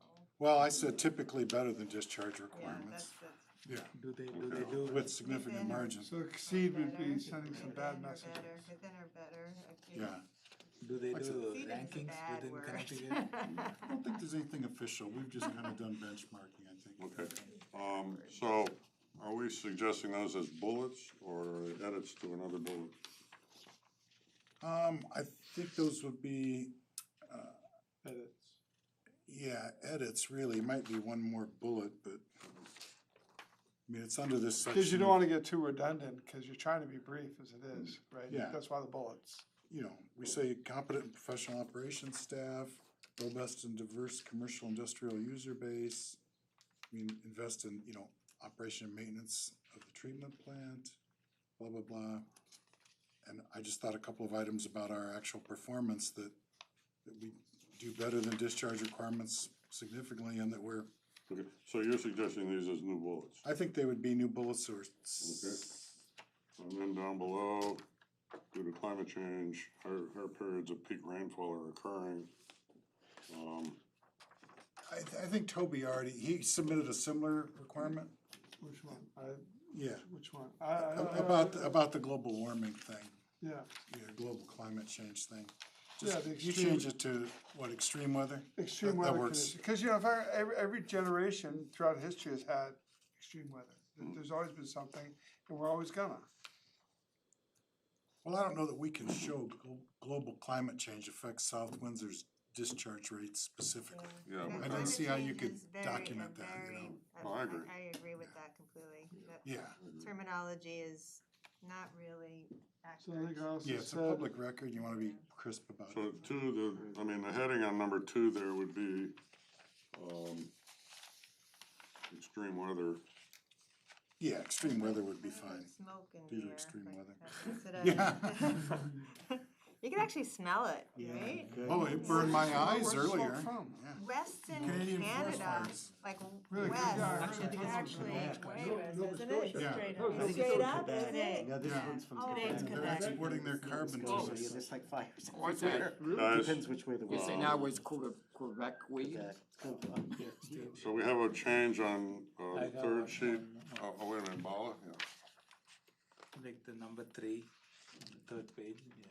so, Well, I said typically better than discharge yeah, requirements. that's, Yeah, Do they do? with significant Within or- margin. So exceed would be better, sending some within bad or messages. better, within or better. Yeah, Do they do Exceeded is a rankings bad within word. Connecticut? I don't think there's anything official, we've just kind of done benchmarking, I think. Okay, so are we suggesting those as bullets or edits to another bullet? I think those would be, Edits. yeah, edits really, might be one more bullet, but, I mean, it's under this section. Because you don't want to get too redundant, because you're trying to be brief as it is, right? Yeah. That's why the bullets. We say competent and professional operations staff, robust and diverse commercial industrial user base. Invest in, operation and maintenance of the treatment plant, blah, blah, blah. And I just thought a couple of items about our actual performance that we do better than discharge requirements significantly, and that we're, Okay, so you're suggesting these as new bullets? I think they would be new bullets or. Okay. And then down below, due to climate change, higher periods of peak rainfall are occurring. I think Toby he submitted a similar requirement. Which one? Yeah, Which one? about the global warming thing, Yeah, global climate change thing. Yeah, Just, the you extreme- change it to, what, extreme weather? extreme That weather works. conditions. Because, if every generation throughout history has had extreme weather. There's always been something, and we're always gonna. Well, I don't know that we can show global climate change affects South Windsor's discharge rates specifically. Yeah, And but I didn't see how you climate could change is very- document that, very- Oh, I agree. I agree with that completely. That Yeah, terminology is not really So I think accurate. I also yeah, it's a said, public record, you wanna be crisp about So it. the heading on number 2 there would be, extreme weather. Yeah, extreme weather would be fine. Smoke in due to the air, extreme like, weather. that's what I- Yeah. You can actually smell it, Yeah, right? good. Oh, it burned my eyes where's the earlier. smoke from? Yeah. Western Canadian forest Canada, fires. like Really? west, Yeah, I heard it's that comes from actually Quebec. way west, isn't it? Yeah. It's straight up, isn't it? No, this Yeah. one's from Oh, Quebec. it's They're Quebec. exporting their carbon to So, us. yeah, there's like fires What's everywhere. that? Guys, Depends which way the You wind. say now it's Quebec weed? Quebec. so we have a change on I the have third one sheet. more. Oh, wait a minute, Bala? Yeah. Like the number 3 on the third page, yeah.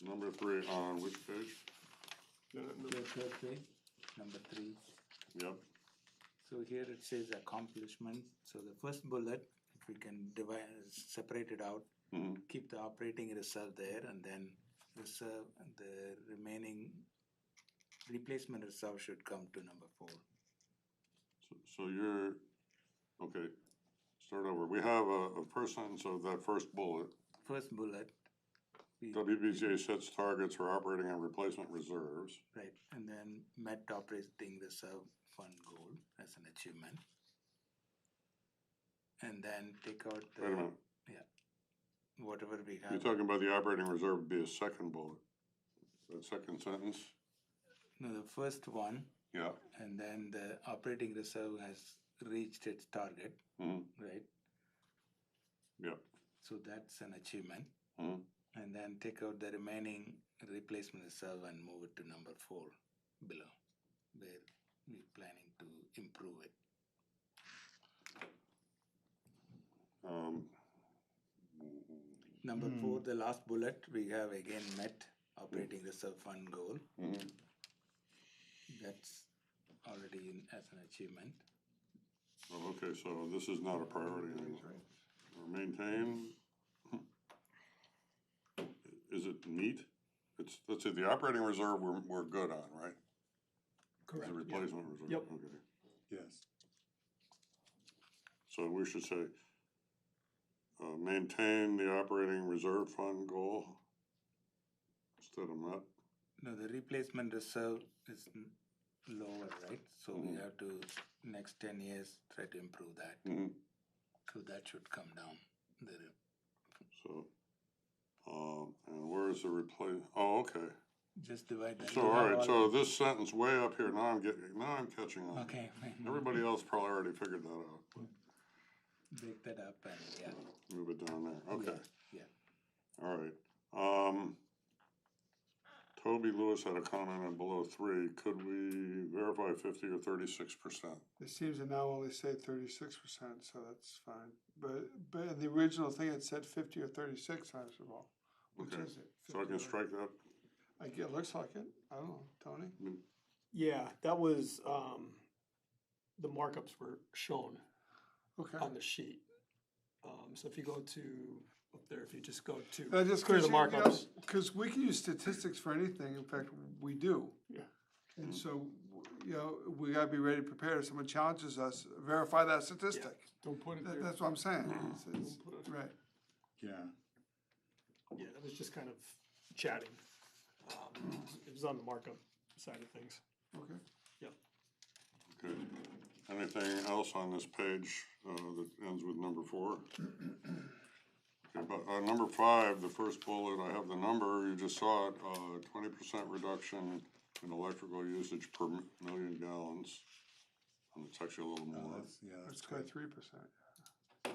Number 3 on which page? No, no, The third page, number 3. Yep, So here it says accomplishments. So the first bullet, if we can divide, separate it out, mhm. keep the operating reserve there, and then reserve the remaining replacement reserve should come to number 4. So you're, okay, start over. We have a first sentence of that first bullet. First bullet, we, WPCA sets targets for operating and replacement reserves. right, and then met operating reserve fund goal as an achievement. And then take out the. Wait a minute, Whatever we you're have. talking about the operating reserve would be a second bullet. That second sentence? No, the first one, Yeah, and then the operating reserve has reached its target, mhm, right? yeah, So that's an achievement. mhm. And then take out the remaining replacement reserve and move it to number 4 below, where we're planning to improve it. Number 4, the last bullet, we have again met operating reserve fund goal. Mhm. That's already in as an achievement. Oh, okay, so this is not a priority anymore. Or maintain. Is it meet? It's, let's see, the operating reserve we're good on, right? Correct. The yeah. replacement reserve, Yep. okay. Yes. So we should say, maintain the operating reserve fund goal instead of met. No, the replacement reserve is lower, right? So we Mhm. have to, next 10 years, try to improve that. Mhm. So that should come down. So, and where's the oh, okay. Just divide that. So, You all have right, all so the- this sentence way up here, now I'm catching on. Okay, fine. Everybody else probably already figured that out, but Break that up and, yeah. move it down there, okay. Yeah. All right, Toby Lewis had a comment on below 3, could we verify 50 or 36%? It seems to now only say 36%, so that's fine. But in the original thing, it said 50 or 36, first of all. Which Okay. is it? So I 50 can or- strike that? It looks like it. I don't know, Tony? Yeah, that was, the markups were shown Okay. on the sheet. So if you go to, up there, if you just go to Just clear the markups. Because we can use statistics for anything, in fact, we do. Yeah. And so, we gotta be ready to prepare. If someone challenges us, verify that statistic. Don't put it there. That's what I'm saying. Don't put it- Right. Yeah. Yeah, that was just kind of chatting. It was on the markup side of things. Okay. Good. Anything else on this page that ends with number 4? Okay, but number 5, the first bullet, I have the number, you just saw it, 20% reduction in electrical usage per million gallons. And it's actually a little No, more, that's Let's good. go 3%.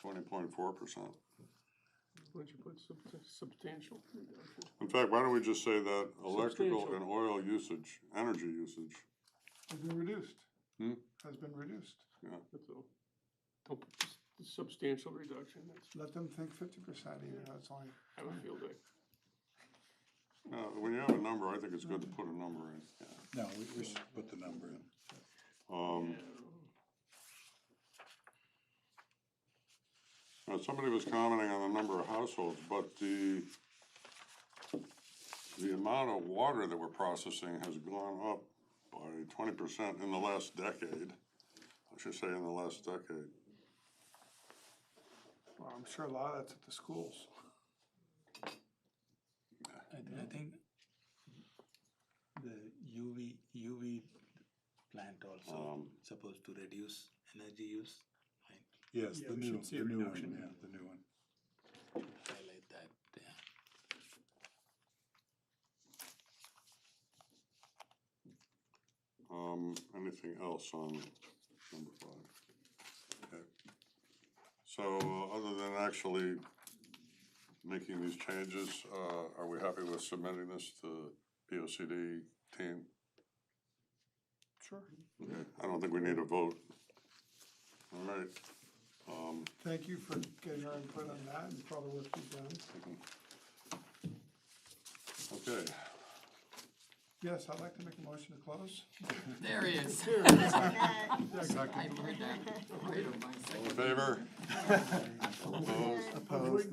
20.4%. why don't you put substantial reduction? In fact, why don't we just say that electrical Substantial. and oil usage, energy usage, Has been reduced. Hmm? Has been reduced. That's all. Don't put substantial reduction, that's, Let them think 50% even though it's only. have a field day. when you have a number, I think it's good to put a number in. No, we should put the number in. Somebody was commenting on the number of households, but the amount of water that we're processing has gone up by 20% in the last decade. I should say in the last decade. Well, I'm sure a lot of that's at the schools. I think the UV plant also supposed to reduce energy use, right? Yes, Yeah, the we new, should see a the new one, reduction. yeah, the new one. Highlight that, yeah. Anything else on number 5? Okay. So, other than actually making these changes, are we happy with submitting this to POCD team? Sure. Okay, I don't think we need a vote. All right. Thank you for getting our input on that and for all the work you've done. Okay. Yes, I'd like to make a motion to close. There he is. Second. I heard that. Right on my All in second. favor? Opposed? Opposed?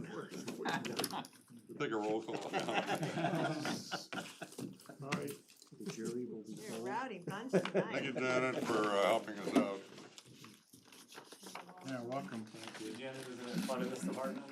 Take a roll call. All right. The jury will be You're a told. rowdy bunch Thank you, tonight. Janet, for helping us out. Yeah, welcome. Janet is in a fund in this department.